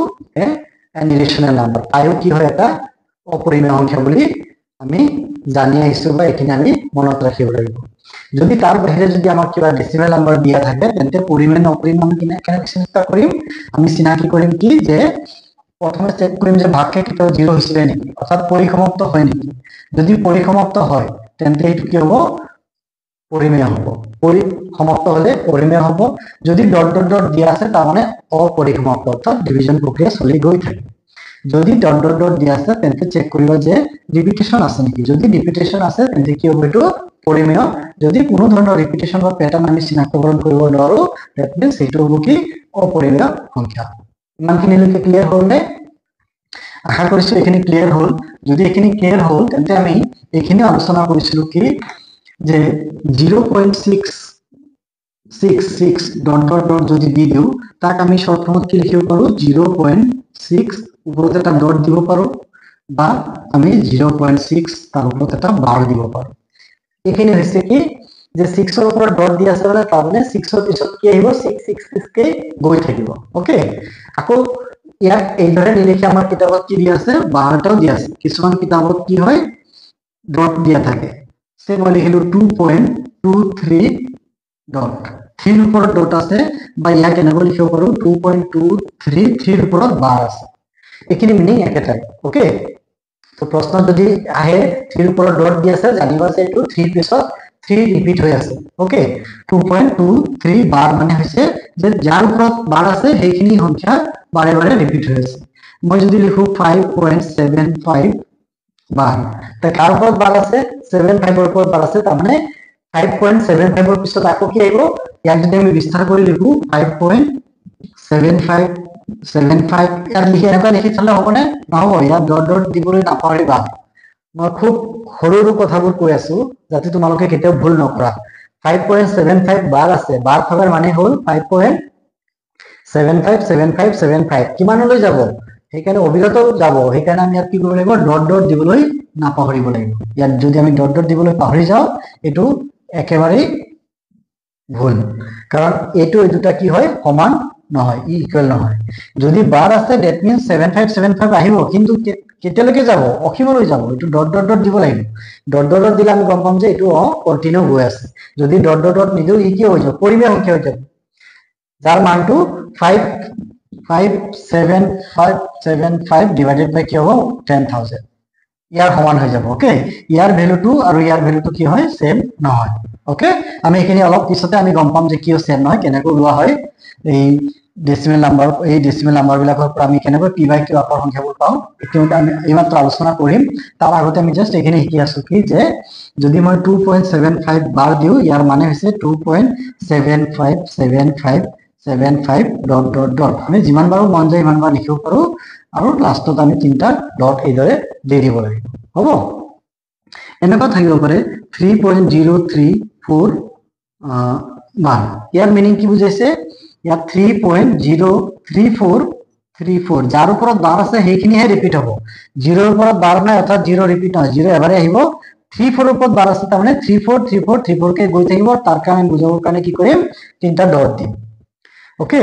an irrational number পাইও কি হয় এটা অপৰিমেয় সংখ্যা বুলি আমি জানি আহিছো বা এইখিনি আমি মনত ৰাখিব লাগিব যদি তাৰ বাহিৰে যদি আমাক কিবা ডেসিমেল নাম্বাৰ দিয়া থাকে তেন্তে পৰিমেয় নে অপৰিমেয় আমি কেনেকৈ চিনাক্ত কৰিম আমি চিনাকি কৰিম কি যে প্ৰথমে চেক কৰিম যে ভাগশেষ কেতিয়াও 0 হৈছিলে নেকি অৰ্থাৎ পৰিসমাপ্ত হয় নেকি যদি পৰিসমাপ্ত হয় তেন্তে এইটো কি হ'ব পৰিমেয় হ'ব পৰিসমাপ্ত হলে পৰিমেয় হ'ব যদি ডট ডট ডট দিয়া আছে তাৰ মানে অপৰিসমাপ্ত অৰ্থাৎ ডিভিজন প্ৰক্ৰিয়া চলি গৈ থাকে যদি ডট ডট ডট দিয়া আছে তেন্তে চেক কৰিবা যে ৰিপিটেশন আছে নেকি যদি ৰিপিটেশন আছে তেন্তে কি হ'ব এইটো পৰিমেয় যদি কোনো ধৰণৰ ৰিপিটেশন বা প্যাটাৰ্ন আমি চিনাক্তকৰণ কৰিব নোৱাৰো দ্যাট মিন্স এইটো হ'ব কি অপৰিমেয় সংখ্যা ইমানখিনিলৈকে ক্লিয়াৰ হ'ল নে আশা কৰিছো এইখিনি ক্লিয়াৰ হ'ল যদি এইখিনি ক্লিয়াৰ হ'ল তেন্তে আমি এইখিনি আলোচনা কৰিছিলো কি যে 0.666 ডট ডট ডট যদি দি দিও তাক আমি শর্ট ফর্মত কি লিখিব পাৰো 0.6 ওপৰত এটা ডট দিব পাৰো বা আমি 0.6 তাৰ ওপৰত এটা বাৰ দিব পাৰো এইখিনি হৈছে কি যে 6 ৰ ওপৰত ডট দি আছে মানে তাৰ মানে 6 ৰ পিছত কি আহিব 666 কে গৈ থাকিব ওকে আকৌ ইয়াক এইদৰে নিলিখি আমাৰ কিতাপত কি দিয়া আছে 12টাও দিয়া আছে কিছুমান কিতাপত কি হয় ডট দিয়া থাকে সে মই লিখিলো 2.23 ডট 3 ৰ ওপৰত ডট আছে বা ইয়াক এনেকৈ লিখিব পাৰো 2.233 ৰ ওপৰত বাৰ আছে এইখিনি মিনিং একেটাই ওকে তো প্ৰশ্ন যদি আহে 3 ৰ ওপৰত ডট দি আছে জানিবা যে এইটো 3 পিছত 3 ৰিপিট হৈ আছে ওকে 2.23 বাৰ মানে হৈছে যে যাৰ ওপৰত বাৰ আছে সেইখিনি সংখ্যা বাৰে বাৰে ৰিপিট হৈ আছে মই যদি লিখো 5.75 বাৰ তে কাৰ ওপৰত বাৰ আছে 75 ৰ ওপৰত বাৰ আছে তাৰ মানে 5.75 ৰ পিছত আকৌ কি আহিব ইয়াক যদি আমি বিস্তাৰ কৰি লিখো 5.75 ইয়াত লিখি এনেকুৱা লিখি থলে হ'বনে নহ'ব ইয়াত ডট ডট দিবলৈ নাপাহৰিবা মই খুব সৰু সৰু কথাবোৰ কৈ আছো যাতে তোমালোকে কেতিয়াও ভুল নকৰা 5.75 বাৰ আছে বাৰ থকাৰ মানে হ'ল 5.75 কিমানলৈ যাব সেইকাৰণে অবিৰত যাব সেইকাৰণে আমি ইয়াত কি কৰিব লাগিব ডট ডট দিবলৈ নাপাহৰিব লাগিব ইয়াত যদি আমি ডট ডট দিবলৈ পাহৰি যাওঁ এইটো একেবাৰে ভুল কাৰণ এইটো এই দুটা কি হয় সমান নহয় ই ইকুৱেল নহয় যদি বাৰ আছে দ্যাট মিন্স 75 আহিব কিন্তু কেতিয়ালৈকে যাব অসীমলৈ যাব এইটো ডট ডট ডট দিব লাগিব ডট ডট ডট দিলে আমি গম পাম যে এইটো কন্টিনিউ হৈ আছে যদি ডট ডট ডট নিদিও ই কি হৈ যাব পৰিমেয় সংখ্যা হৈ যাব যাৰ মানটো 5.75 ডিভাইডেড বাই কি হ'ব 10,000 ইয়াৰ সমান হৈ যাব ওকে ইয়াৰ ভ্যালুটো আৰু ইয়াৰ ভ্যালুটো কি হয় সেম নহয় ওকে আমি এখিনি অলপ পিছতে আমি গম পাম যে কিয় সেম নহয় কেনেকৈ লোৱা হয় এই ডেসিমেল নাম্বাৰ বিলাকৰ পৰা আমি কেনেকৈ p বাই q আকাৰৰ সংখ্যাবোৰ পাওঁ ইতিমধ্যে আমি এইমাত্ৰ আলোচনা কৰিম তাৰ আগতে আমি জাস্ট এখিনি শিকি আছো কি যে যদি মই 2.75 বাৰ দিও ইয়াৰ মানে হৈছে 2.75 ডট ডট ডট আমি যিমান বাৰ মন যায় ইমান বাৰ লিখিব পাৰো আৰু লাষ্টত আমি তিনটা ডট এইদৰে দি দিব লাগিব হ'ব এনেকুৱা থাকিব পাৰে 3.034 মান ইয়াৰ মিনিং কি বুজাইছে ইয়াত 3.034 যাৰ ওপৰত বাৰ আছে সেইখিনিহে ৰিপিট হ'ব 0 ৰ ওপৰত বাৰ নাই অৰ্থাৎ 0 ৰিপিট নহয় 0 এবাৰে আহিব 34 ৰ ওপৰত বাৰ আছে তাৰ মানে 34 কে গৈ থাকিব তাৰ কাৰণে বুজাবৰ কাৰণে কি কৰিম তিনটা ডট দিম ওকে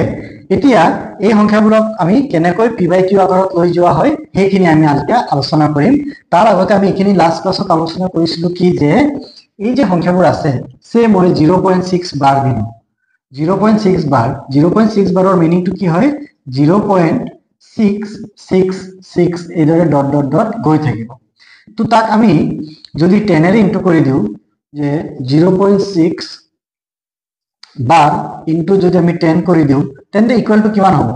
এতিয়া এই সংখ্যাবোৰক আমি কেনেকৈ p বাই q আকাৰত লৈ যোৱা হয় সেইখিনি আমি আজি আলোচনা কৰিম তাৰ আগতে আমি এইখিনি লাষ্ট ক্লাছত আলোচনা কৰিছিলো কি যে এই যে সংখ্যাবোৰ আছে সে মই 0.6 বাৰ দিম 0.6 বাৰৰ মিনিংটো কি হয় 0.666 এইদৰে ডট ডট ডট গৈ থাকিব তো তাক আমি যদি 10 এৰে ইনটু কৰি দিও যে 0.6 বাৰ ইনটু যদি আমি 10 কৰি দিও তেন্তে ইকুয়াল টু কিমান হ'ব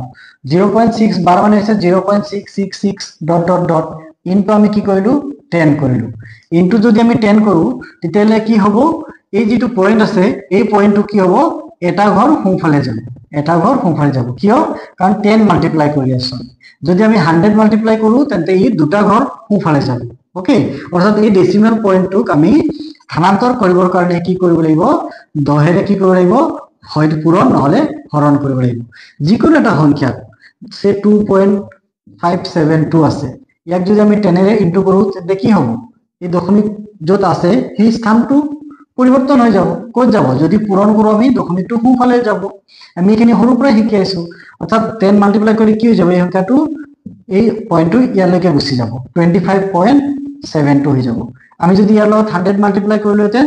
0.6 বাৰ মানে হৈছে 0.666 ডট ডট ডট ইনটু আমি কি কৰিলো 10 কৰিলো ইনটু যদি আমি 10 কৰো তেতিয়ালে কি হ'ব এই যেটো পয়েন্ট আছে এই পয়েন্টটো কি হ'ব এটা ঘৰ সোঁফালে যাব কিয় কাৰণ 10 মাল্টিপ্লাই কৰি আছো যদি আমি 100 মাল্টিপ্লাই কৰো তেন্তে এই দুটা ঘৰ সোঁফালে যাব ওকে অৰ্থাৎ এই ডেসিমেল পয়েন্টটোক আমি স্থানান্তৰ কৰিবৰ কাৰণে কি কৰিব লাগিব 10 এৰে কি কৰিব লাগিব হয় পূৰণ নহলে হৰণ কৰিব লাগিব যিকোনো এটা সংখ্যা সে 2.572 আছে ইয়াক যদি আমি 10 এৰে ইনটু কৰো তেন্তে কি হ'ব এই দশমিক যত আছে সেই স্থানটো পরিবর্তন হয়ে যাব কত যাব যদি পূরণ করো আমি দশমিকটো সোঁফালে যাব আমি এখানে সৰুৰ পৰা শিকি আছো অৰ্থাৎ 10 মাল্টিপ্লাই কৰি কি হৈ যাব এই সংখ্যাটো এই পয়েন্টটো ইয়ালৈকে গুছি যাব 25.72 হৈ যাব আমি যদি ইয়াৰ লগত 100 মাল্টিপ্লাই কৰিলোতেন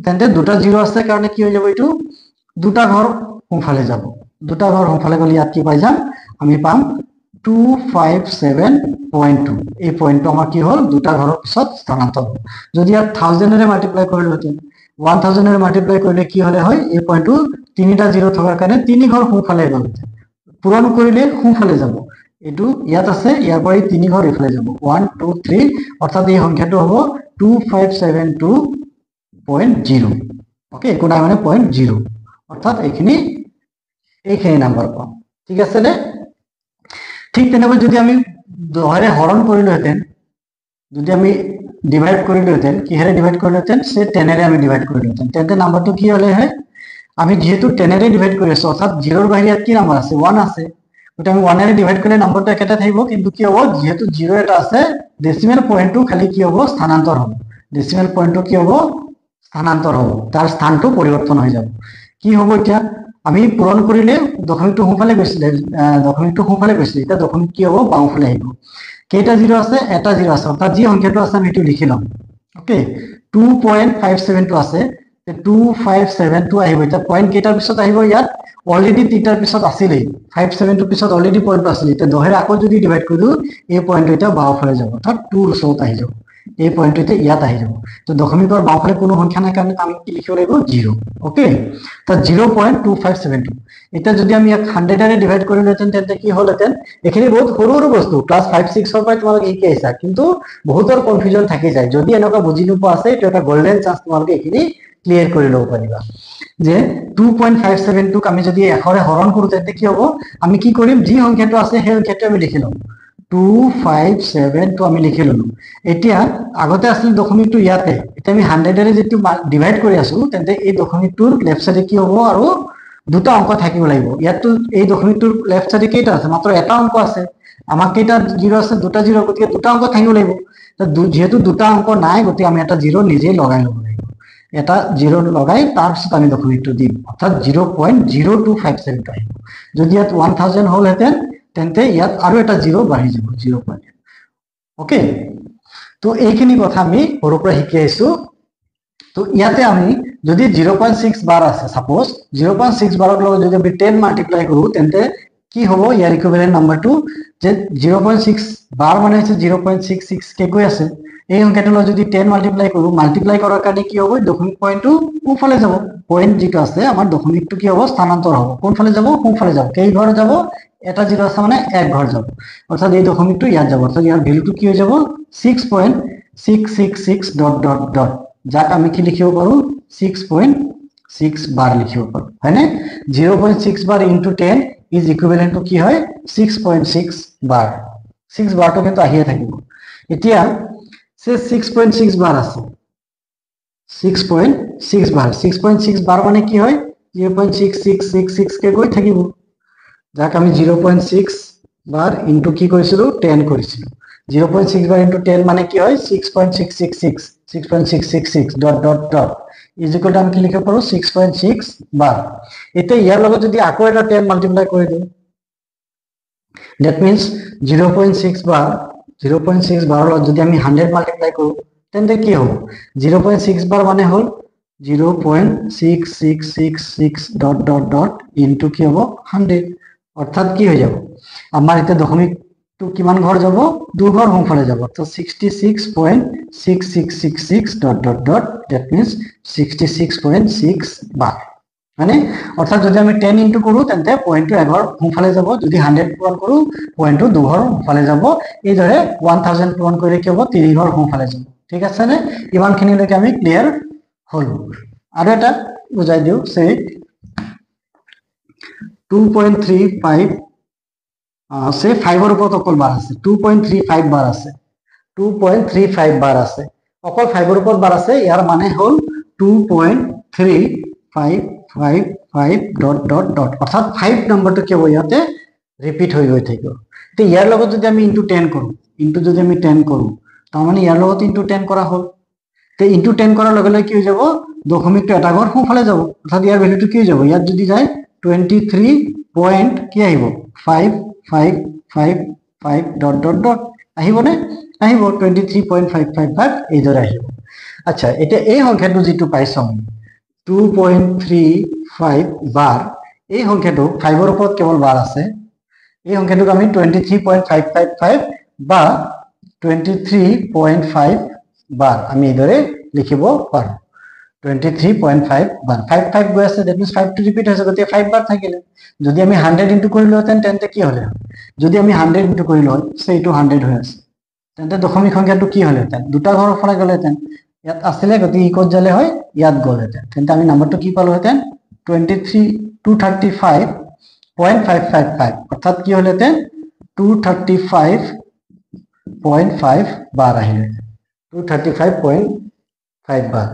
তেন্তে দুটা জিৰো আছে কাৰণে কি হৈ যাব এইটো দুটা ঘৰ সোঁফালে যাব দুটা ঘৰ সোঁফালে গলি ইয়াত কি পাই যাম আমি পাম 257.2 এই পয়েন্টটো আমাৰ কি হল দুটা ঘৰৰ পিছত স্থানান্তৰ যদি ইয়াত 1000 এৰে মাল্টিপ্লাই কৰিলোতেন 1000 এৰে মাল্টিপ্লাই কৰিলে কি হলে হয় এই পয়েন্টটো তিনিটা জিৰো থকাৰ কাৰণে তিনি ঘৰ সোঁফালে গ'ল পূৰণ কৰিলে সোঁফালে যাব এটো ইয়াত আছে ইয়াৰ পৰা তিনি ঘৰ ইফালে যাব 1 2 3 অৰ্থাৎ এই সংখ্যাটো হ'ব 2572 0.0 ওকে একো নাই মানে 0.0 অর্থাৎ এইখিনি নাম্বাৰ পাম ঠিক আছে নে ঠিক তেনেকৈ যদি আমি 10 ৰে হৰণ কৰিলোহেঁতেন যদি আমি ডিভাইড কৰিলোহেঁতেন কিহেৰে ডিভাইড কৰিলোহেঁতেন সে 10 ৰে আমি ডিভাইড কৰিলোহেঁতেন তেন্তে নাম্বাৰটো কি হলে হয় আমি যেহেতু 10 ৰে ডিভাইড কৰি আছো অৰ্থাৎ 0 ৰ বাহিৰে কি নাম্বাৰ আছে 1 আছে গতিকে আমি 1 ৰে ডিভাইড কৰিলে নাম্বাৰটো একেটা থাকিব কিন্তু কি হ'ব যেহেতু 0 এটা আছে ডেসিমেল পয়েন্টটো খালি কি হ'ব স্থানান্তৰ হ'ব ডেসিমেল পয়েন্টটো কি হ'ব স্থানান্তৰ হ'ব তাৰ স্থানটো পৰিৱৰ্তন হৈ যাব কি হ'ব এতিয়া আমি পূৰণ কৰিলে দশমিকটো সোঁফালে গৈছিল এতিয়া দশমিক কি হ'ব বাওঁফালে আহিব কেইটা 0 আছে এটা 0 আছে অৰ্থাৎ যি সংখ্যাটো আছে আমি এটো লিখি লম ওকে 2.57 টো আছে 257 আহিব এটা পয়েন্ট কেইটাৰ পিছত আহিব ইয়াত অলৰেডি তিনটাৰ পিছত আছিলেই 57 টোৰ পিছত অলৰেডি পয়েন্ট আছিল এটা 10 ৰে আকৌ যদি ডিভাইড কৰো এই পয়েন্টটো এটা বাওঁফালে যাব অৰ্থাৎ 2 ৰ ওচৰত আহি যাব এই পয়েন্টটো এটা ইয়াত আহি যাব তো দশমিকৰ বাওঁফালে কোনো সংখ্যা নাই কাৰণে আমি কি লিখিব লাগিব 0 ওকে তো 0.257 এটা যদি আমি 100 ৰে ডিভাইড কৰিলেতেন তেন্তে কি হলতেন এখিনি বহুত সৰু সৰু বস্তু ক্লাস 5 6 ৰ পৰা তোমালোকে শিকি আহিছা কিন্তু বহুতৰ কনফিউজন থাকি যায় যদি এনেকুৱা বুজি নোপোৱা আছে এটা এটা গোল্ডেন চান্স তোমালোকে এখিনি ক্লিয়াৰ কৰি লব পাৰিবা যে 2.57 টোক আমি যদি 1 ৰে হৰণ কৰো তেন্তে কি হ'ব আমি কি কৰিম যি সংখ্যাটো আছে সেই সংখ্যাটো আমি লিখি লম 257 টো আমি লিখি ললো এতিয়া আগতে আছিল দশমিকটো ইয়াতে এতিয়া আমি 100 ৰে যেটো ডিভাইড কৰি আছো তেন্তে এই দশমিকটোৰ লেফট সাইডে কি হ'ব আৰু দুটা অংক থাকিব লাগিব ইয়াতো এই দশমিকটোৰ লেফট সাইডে কেইটা আছে মাত্ৰ এটা অংক আছে আমাক কেইটা 0 আছে দুটা 0 গতিকে দুটা অংক থাকিব লাগিব যেহেতু দুটা অংক নাই গতিকে আমি এটা 0 নিজে লগাই লব লাগিব এটা 0 লগাই তাৰ পিছত আমি দশমিকটো দিম অৰ্থাৎ 0.0257 আহিব যদি ইয়াত 1000 হলহেতেন তেন্তে ইয়াত আৰু এটা 0 বাঢ়ি যাব 0. ওকে তো এইখিনি কথা আমি সৰুৰ পৰা শিকি আইছো তো ইয়াতে আমি যদি 0.6 বাৰ আছে সাপোজ 0.6 বাৰৰ লগত যদি আমি 10 মাল্টিপ্লাই কৰো তেন্তে কি হ'ব ইয়াৰ ইকুইভ্যালেন্ট নাম্বাৰটো যে 0.6 বার মানে হচ্ছে 0.66 কে কই আছে এই সংখ্যাটো যদি 10 মাল্টিপ্লাই কৰো মাল্টিপ্লাই কৰাৰ কাৰণে কি হ'ব দশমিক পয়েন্টটো কোনফালে যাব পয়েন্ট যেটো আছে আমাৰ দশমিকটো কি হ'ব স্থানান্তৰ হ'ব কোনফালে যাব কোনফালে যাব কেই ঘৰ যাব এটা 0 আছে মানে এক ঘৰ যাব অৰ্থাৎ এই দশমিকটো ইয়াত যাব অৰ্থাৎ ইয়াৰ ভ্যালুটো কি হৈ যাব 6.666 ডট ডট ডট যাক আমি কি লিখিব পাৰো 6.6 বাৰ লিখিব পাৰো হয়নে 0.6 বার ইনটু 10 ইজ ইকুইভ্যালেন্ট টু কি হয় 6.6 বার 6 বাৰটো কিন্তু আহিয়ে থাকিব এতিয়া সে 6.6 বার আছে 6.6 বার 6.6 বার মানে কি হয় 0.6666 কে গৈ থাকিব যাক আমি 0.6 বার ইনটু কি কৰিছিলো 10 কৰিছিলো 0.6 বার ইনটু 10 মানে কি হয় 6.666 6.666 dot dot dot is equal to আমি কি লিখিব পাৰো 6.6 বাৰ এটা ইয়াৰ লগত যদি আকৌ এটা 10 মাল্টিপ্লাই কৰি দিও that means 0.6 বাৰ 0.6 বাৰৰ লগত যদি আমি 100 মাল্টিপ্লাই কৰো তেন্তে কি হ'ব 0.6 বার মানে হল 0.6666 ডট ডট ডট ইনটু কি হ'ব 100 অর্থাৎ কি হৈ যাব আমাৰ এটা দশমিকটো কিমান ঘৰ যাব দু ঘৰ সোঁফালে যাব তো 66.6666 dot dot dot that means 66.6 বার মানে অর্থাৎ যদি আমি 10 ইনটু কৰো তেন্তে পয়েন্টটো এঘৰ সোঁফালে যাব যদি 100 পূৰণ কৰো পয়েন্টটো দুঘৰ সোঁফালে যাব এই দৰে 1000 পূৰণ কৰিলে কি হ'ব তিনি ঘৰ সোঁফালে যাব ঠিক আছে নে ইমানখিনিলৈকে আমি ক্লিয়াৰ হল আৰু এটা বুজাই দিও সে 2.35 সে 5 ৰ ওপৰত অকল বাৰ আছে 2.35 বাৰ আছে 2.35 বাৰ আছে অকল 5 ৰ ওপৰত বাৰ আছে ইয়াৰ মানে হল 2.3555 ডট ডট ডট অৰ্থাৎ 5 নম্বৰটো কি হ'ব ইয়াতে ৰিপিট হৈ গৈ থাকিব তে ইয়াৰ লগত যদি আমি ইনটু 10 কৰো ইনটু যদি আমি 10 কৰো তাৰ মানে ইয়াৰ লগত ইনটু 10 কৰা হল তে ইনটু 10 কৰাৰ লগে লগে কি হৈ যাব দশমিকটো এটা ঘৰ সোঁফালে যাব অৰ্থাৎ ইয়াৰ ভ্যালুটো কি হৈ যাব ইয়াত যদি যায় 23 পয়েন্ট কি আহিব 5555 ডট ডট ডট আহিবনে আহিব 23.555 এই দৰে আহিব আচ্ছা এটা এই সংখ্যাটো যেটো পাইছো আমি 2.35 বার এই সংখ্যাটো 5 ৰ ওপৰত কেৱল বাৰ আছে এই সংখ্যাটোক আমি 23.555 বা 23.5 বাৰ আমি এদৰে লিখিব পাৰো 23.5 বাৰ 55 গৈ আছে that means 5 টো ৰিপিট হৈছে গতিকে 5 বাৰ থাকিলে যদি আমি 100 ইনটু কৰিলোহেঁতেন তেন্তে কি হলে যদি আমি 100 ইনটু কৰিলো হয় সে এইটো 100 হৈ আছে তেন্তে দশমিক সংখ্যাটো কি হলেহেঁতেন দুটা ঘৰৰ ফালে গলেহেঁতেন ইয়াত আছিলে গতি ই ক'ত যালে হয় ইয়াত গ'লহেঁতেন তেন্তে আমি নাম্বাৰটো কি পালোহেঁতেন 235.555 অৰ্থাৎ কি হ'লহেঁতেন 235.5 বাৰ আহিলেহেঁতেন 235.5 বাৰ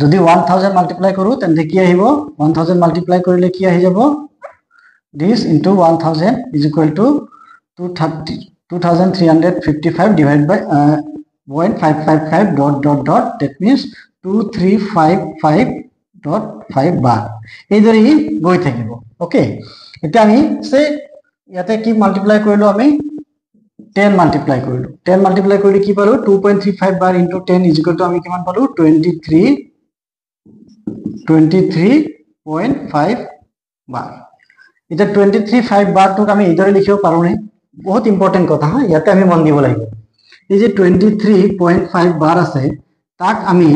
যদি 1000 মাল্টিপ্লাই কৰো তেন্তে কি আহিব 1000 মাল্টিপ্লাই কৰিলে কি আহি যাব this into 1000 is equal to 2355 divided by 0.555 dot that means 2355.5 bar এই দৰে গৈ থাকিব ওকে এটা আমি সে ইয়াতে কি মাল্টিপ্লাই কৰিলো আমি 10 মাল্টিপ্লাই কৰিলো 10 মাল্টিপ্লাই কৰিলে কি পালো 2.35 bar into 10 is equal to আমি কিমান পালো 23.5 bar এটা 23.5 bar তোক আমি এইদৰে লিখিব পাৰো নে বহুত ইম্পৰ্টেন্ট কথা হা ইয়াতে আমি মন দিব লাগিব এই যে 23.5 bar আছে তাক আমি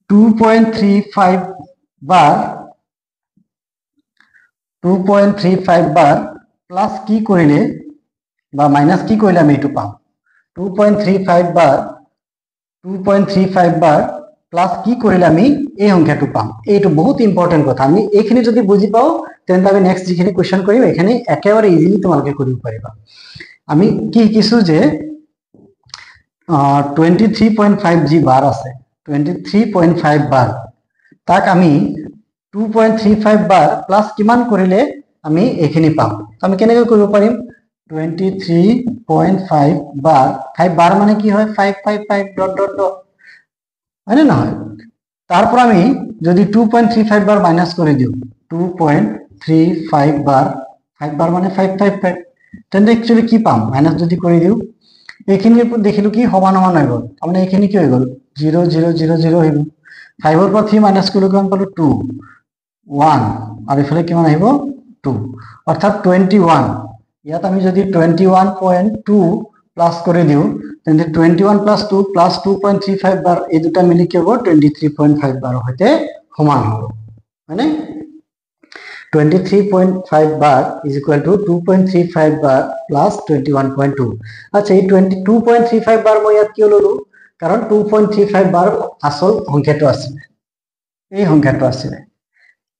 2.35 bar প্লাস কি কৰিলে বা মাইনাস কি কৰিলে আমি এটো পাম 2.35 bar প্লাস কি কৰিলে আমি এই সংখ্যাটো পাম এইটো বহুত ইম্পৰ্টেন্ট কথা আমি এইখিনি যদি বুজি পাও তেন্তে আমি নেক্সট যিখিনি কোৱেশ্চন কৰিম এখানে একেবাৰে ইজিলি তোমালোকে কৰিব পাৰিবা আমি কি কিছু যে 23.5 জি বার আছে 23.5 বার তাক আমি 2.35 বার প্লাস কিমান কৰিলে আমি এখিনি পাম আমি কেনেকৈ কৰিব পাৰিম 23.5 বার 5 বার মানে কি হয় 555 ডট ডট ডট হয় না হয় তারপর আমি যদি 2.35 বার মাইনাস করে দিও 2.35 বার 5 বার মানে 555 তেন্তে एक्चुअली কি পাম মাইনাস যদি করে দিও এখিনিৰ উপর দেখিলো কি সমান সমান হৈ গল মানে এখিনি কি হৈ গল 0 0 0 0 হৈ গল 5 ৰ পৰা 3 মাইনাস কৰিলে কিমান পালো 2 1 আৰু ইফালে কিমান আহিব 2 অৰ্থাৎ 21 ইয়াত আমি যদি 21.2 প্লাস করে দিও তেন্তে 21 plus 2 plus 2.35 বার এই দুটা মিলি কি হ'ব 23.5 বার হতে সমান হ'ব মানে 23.5 bar is equal to 2.35 bar plus 21.2 আচ্ছা এই 22.35 bar মই ইয়াত কি ললো কারণ 2.35 bar আসল সংখ্যাটো আছে এই সংখ্যাটো আছে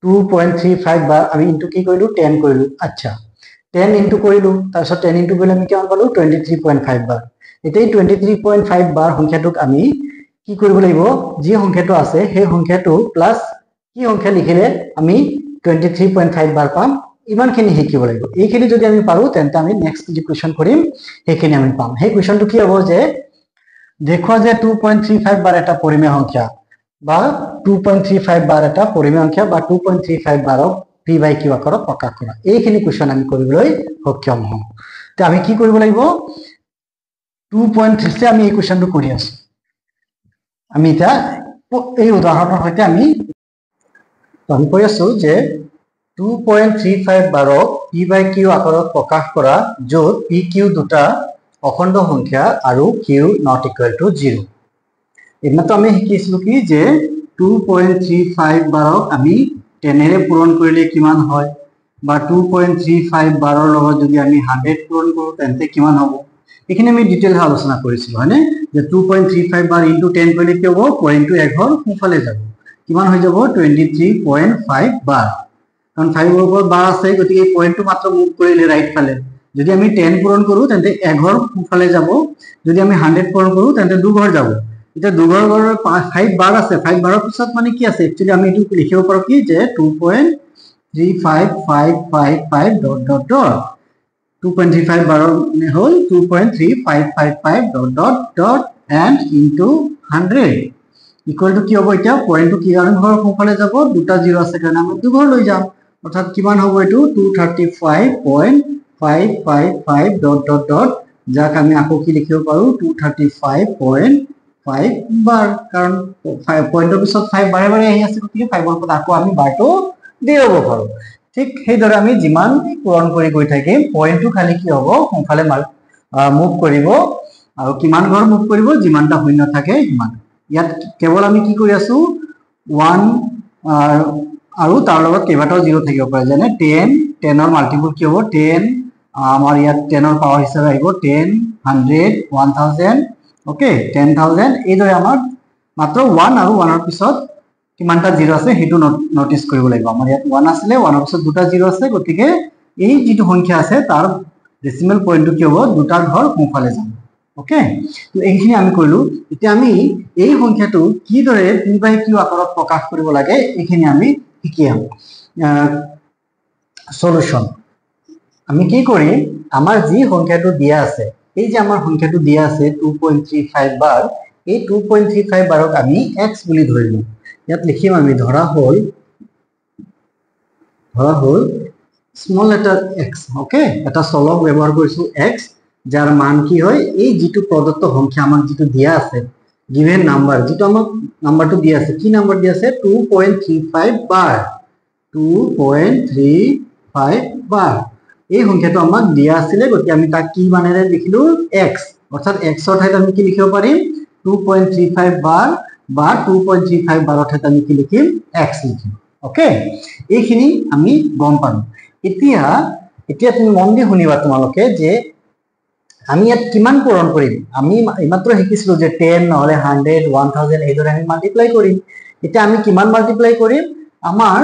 2.35 bar আমি ইনটু কি কৰিলো 10 কৰিলো আচ্ছা 10 ইনটু কৰিলো তাৰছত 10 ইনটু কৰিলে আমি কিমান পালো 23.5 bar এতেই 23.5 bar সংখ্যাটোক আমি কি কৰিব লাগিব যি সংখ্যাটো আছে সেই সংখ্যাটো প্লাস কি সংখ্যা লিখিলে আমি 23.5 bar পাম ইমানখিনি শিকিব লাগিব এইখিনি যদি আমি পাৰো তেন্তে আমি নেক্সট যে কোৱেশ্চন কৰিম সেইখিনি আমি পাম সেই কোৱেশ্চনটো কি হ'ব যে দেখো যে 2.35 bar এটা পৰিমেয় সংখ্যা বা 2.35 bar এটা পৰিমেয় সংখ্যা বা 2.35 বাৰক p by q আকাৰত প্ৰকাশ কৰা এইখিনি কোৱেশ্চন আমি কৰিবলৈ সক্ষম হম তে আমি কি কৰিব লাগিব 2.3 আমি এই কোৱেশ্চনটো কৰি আছো আমি এটা এই উদাহৰণৰ সৈতে আমি কৈ আছো যে 2.35 বাৰক p by q আকাৰত প্ৰকাশ কৰা য'ত p q দুটা অখণ্ড সংখ্যা আৰু q not equal to 0 এইমাত্ৰ আমি শিকিছিলো কি যে 2.35 বাৰক আমি 10 এৰে পূৰণ কৰিলে কিমান হয় বা 2.35 বাৰৰ লগত যদি আমি 100 পূৰণ কৰো তেন্তে কিমান হ'ব এখানে আমি ডিটেইল আলোচনা কৰিছিলো হয়নে যে 2.35 বাৰ ইনটু 10 কৰিলে কি হ'ব পইণ্টটো এঘৰ সোঁফালে যাব কিমান হৈ যাব 23.5 বাৰ কাৰণ 5 ৰ ওপৰত বাৰ আছে গতিকে এই পইণ্টটো মাত্ৰ মুভ কৰিলে ৰাইট ফালে যদি আমি 10 পূৰণ কৰো তেন্তে এঘৰ সোঁফালে যাব যদি আমি 100 পূৰণ কৰো তেন্তে দুঘৰ যাব এটা দুঘৰ ঘৰৰ 5 বাৰ আছে 5 বাৰৰ পিছত মানে কি আছে एक्चुअली আমি এটো লিখিব পাৰো কি যে 2.35555 dot dot dot 2.35 bar whole 2.3555 dot dot dot and into 100 equal to কি হ'ব এটা পয়েন্টটো কি কারণ ঘৰ সোঁফালে যাব দুটা 0 আছে কাৰণ আমি দুঘৰ লৈ যাম অৰ্থাৎ কিমান হ'ব এটো 235.555 dot dot dot যাক আমি আকৌ কি লিখিব পাৰো 235.5 bar কাৰণ 5 পয়েন্টৰ পিছত 5 বাৰে বাৰে আহি আছে গতিকে 5 ৰ পৰা আকৌ আমি বাৰটো দি হ'ব পাৰো ঠিক সেইদৰে আমি যিমান পূৰণ কৰি গৈ থাকিম পয়েন্টটো খালি কি হ'ব সোঁফালে মুভ কৰিব আৰু কিমান ঘৰ মুভ কৰিব যিমানটা শূন্য থাকে সিমান ইয়াত কেৱল আমি কি কৰি আছো 1 আৰু তাৰ লগত কেইবাটাও 0 থাকিব পাৰে যেনে 10 10 ৰ মাল্টিপল কি হ'ব 10 আমাৰ ইয়াত 10 ৰ পাৱাৰ হিচাপে আহিব 10 100 1000 ওকে 10,000 এইদৰে আমাৰ মাত্ৰ 1 আৰু 1 ৰ পিছত কিমানটা 0 আছে হেতু নোটিস কৰিব লাগিব আমাৰ ইয়াত 1 আছিলে 1 ৰ পিছত দুটা 0 আছে গতিকে এই যেটো সংখ্যা আছে তাৰ ডেসিমেল পইণ্টটো কি হ'ব দুটা ঘৰ সোঁফালে যাব ওকে তো এইখিনি আমি কৰিলো এতিয়া আমি এই সংখ্যাটো কিদৰে p/q আকাৰত প্ৰকাশ কৰিব লাগে এইখিনি আমি শিকিম সলিউশন আমি কি কৰিম আমাৰ যি সংখ্যাটো দিয়া আছে এই যে আমাৰ সংখ্যাটো দিয়া আছে 2.35 বাৰ এই 2.35 বাৰক আমি x বুলি ধৰিলো ইয়াত লিখিম আমি ধৰা হল স্মল লেটাৰ x ওকে এটা চলক ব্যৱহাৰ কৰিছো x যাৰ মান কি হয় এই যেটো প্ৰদত্ত সংখ্যা আমাক যেটো দিয়া আছে গিভেন নাম্বাৰ যেটো আমাক নাম্বাৰটো দিয়া আছে কি নাম্বাৰ দিয়া আছে 2.35 বাৰ 2.35 বাৰ এই সংখ্যাটো আমাক দিয়া আছিল গতি আমি তাক কি মানেৰে লিখিলো x অৰ্থাৎ x ৰ ঠাইত আমি কি লিখিব পাৰিম 2.35 বাৰ বা 2.35 বাৰৰ ঠাইত আমি কি লিখিম x লিখিম ওকে এইখিনি আমি গম পালো এতিয়া তুমি মন দি শুনিবা তোমালোকে যে আমি ইয়াত কিমান পূৰণ কৰিম আমি এইমাত্ৰ শিকিছিলো যে 10 নহলে 100 1000 এইদৰে আমি মাল্টিপ্লাই কৰিম এতিয়া আমি কিমান মাল্টিপ্লাই কৰিম আমাৰ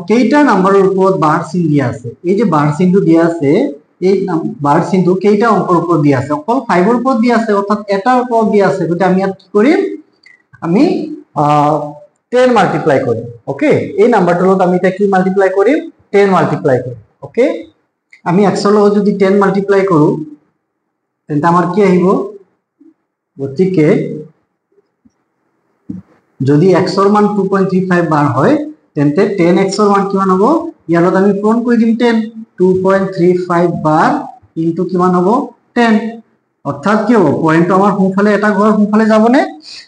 কেইটা নাম্বাৰৰ ওপৰত বাৰ চিন দিয়া আছে এই যে বাৰ চিনটো দিয়া আছে এই বাৰ চিনটো কেইটা অংকৰ ওপৰত দিয়া আছে অকল 5 ৰ ওপৰত দিয়া আছে অৰ্থাৎ এটাৰ ওপৰত দিয়া আছে গতি আমি ইয়াত কি কৰিম আমি 10 মাল্টিপ্লাই কৰিম ওকে এই নাম্বাৰটোৰ লগত আমি কি মাল্টিপ্লাই কৰিম 10 মাল্টিপ্লাই কৰিম ওকে আমি x ৰ লগত যদি 10 মাল্টিপ্লাই কৰো তেন্তে আমাৰ কি আহিব গতিকে যদি x ৰ মান 2.35 বাৰ হয় তেন্তে 10x ৰ মান কিমান হ'ব ইয়াত আমি পূৰণ কৰি দিম 10 2.35 বাৰ ইনটু কিমান হ'ব 10 অৰ্থাৎ কি হ'ব পয়েন্ট আমাৰ সোঁফালে এটা ঘৰ সোঁফালে যাব নে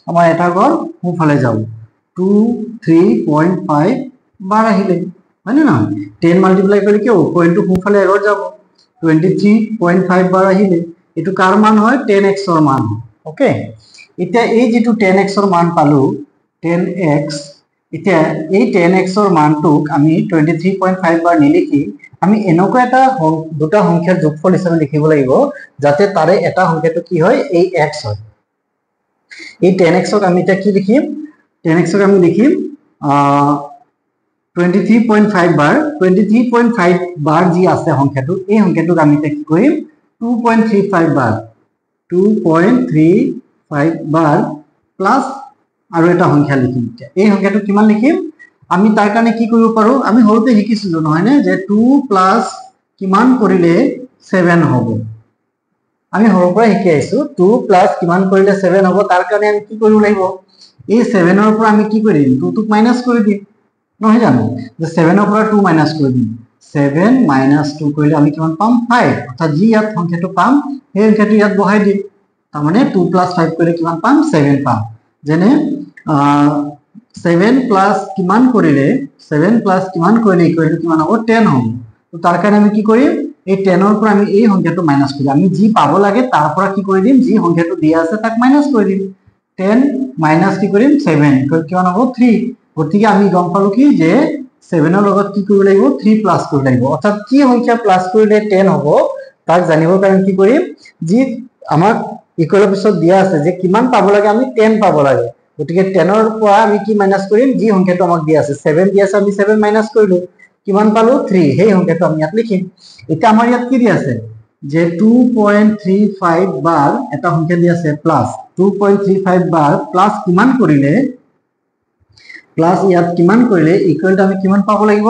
আমাৰ এটা ঘৰ সোঁফালে যাব 3.5 বাৰ আহিলে হয় না 10 মাল্টিপ্লাই কৰি কি হ'ব পয়েন্টটো সোঁফালে এৰৰ যাব 23.5 বাৰ আহিলে এটো কাৰ মান হয় 10x ৰ মান ওকে এতিয়া এই যেটো 10x ৰ মান পালো 10x এতিয়া এই 10x ৰ মানটোক আমি 23.5 বাৰ নিলিখি আমি এনেকুৱা এটা দুটা সংখ্যাৰ যোগফল হিচাপে লিখিব লাগিব যাতে তাৰে এটা সংখ্যাটো কি হয় এই x হয় এই 10x ক আমি এটা কি লিখিম 10x ক আমি লিখিম 23.5 বার 23.5 বার যি আছে সংখ্যাটো এই সংখ্যাটোক আমি কি কৰিম 2.35 বাৰ 2.35 বাৰ প্লাস আৰু এটা সংখ্যা লিখিম এই সংখ্যাটো কিমান লিখিম আমি তাৰ কাৰণে কি কৰিব পাৰো আমি হৰুতে শিকিছিলো নহয় নে যে 2 প্লাস কিমান কৰিলে 7 হ'ব আমি হৰুৰ পৰা শিকি আইছো 2 প্লাস কিমান কৰিলে 7 হ'ব তাৰ কাৰণে আমি কি কৰিব লাগিব এই 7 ৰ পৰা আমি কি কৰিম 2 টোক মাইনাস কৰি দিম নহয় জানো যে 7 ৰ পৰা 2 মাইনাস কৰি দিম 7 minus 2 কৰিলে আমি কিমান পাম 5 অৰ্থাৎ যি ইয়াত সংখ্যাটো পাম সেই সংখ্যাটো ইয়াত বহাই দিম তাৰ মানে 2 plus 5 কৰিলে কিমান পাম 7 পাম যেনে 7 plus কিমান কৰিলে 7 plus কিমান কৰিলে ইকুৱেল টু কিমান হ'ব 10 হ'ব তো তাৰ কাৰণে আমি কি কৰিম এই 10 ৰ পৰা আমি এই সংখ্যাটো মাইনাস কৰিম আমি যি পাব লাগে তাৰ পৰা কি কৰি দিম যি সংখ্যাটো দিয়া আছে তাক মাইনাস কৰি দিম 10 মাইনাস কি কৰিম 7 ইকুৱেল কিমান হ'ব 3 গতিকে আমি গম পালো কি যে 7 ৰ লগত কি কৰিব লাগিব 3 প্লাস কৰিব লাগিব অৰ্থাৎ কি সংখ্যা প্লাস কৰিলে 10 হ'ব তাক জানিবৰ কাৰণে কি কৰিম যি আমাক ইকুৱেলৰ পিছত দিয়া আছে যে কিমান পাব লাগে আমি 10 পাব লাগে গতিকে 10 ৰ পৰা আমি কি মাইনাস কৰিম যি সংখ্যাটো আমাক দিয়া আছে 7 দিয়া আছে আমি 7 মাইনাস কৰিলো কিমান পালো 3 সেই সংখ্যাটো আমি ইয়াত লিখিম এটা আমাৰ ইয়াত কি দিয়া আছে যে 2.35 বার এটা সংখ্যা দিয়া আছে প্লাস 2.35 বার প্লাস কিমান কৰিলে প্লাস ইয়াত কিমান কৰিলে ইকুৱেল টু আমি কিমান পাব লাগিব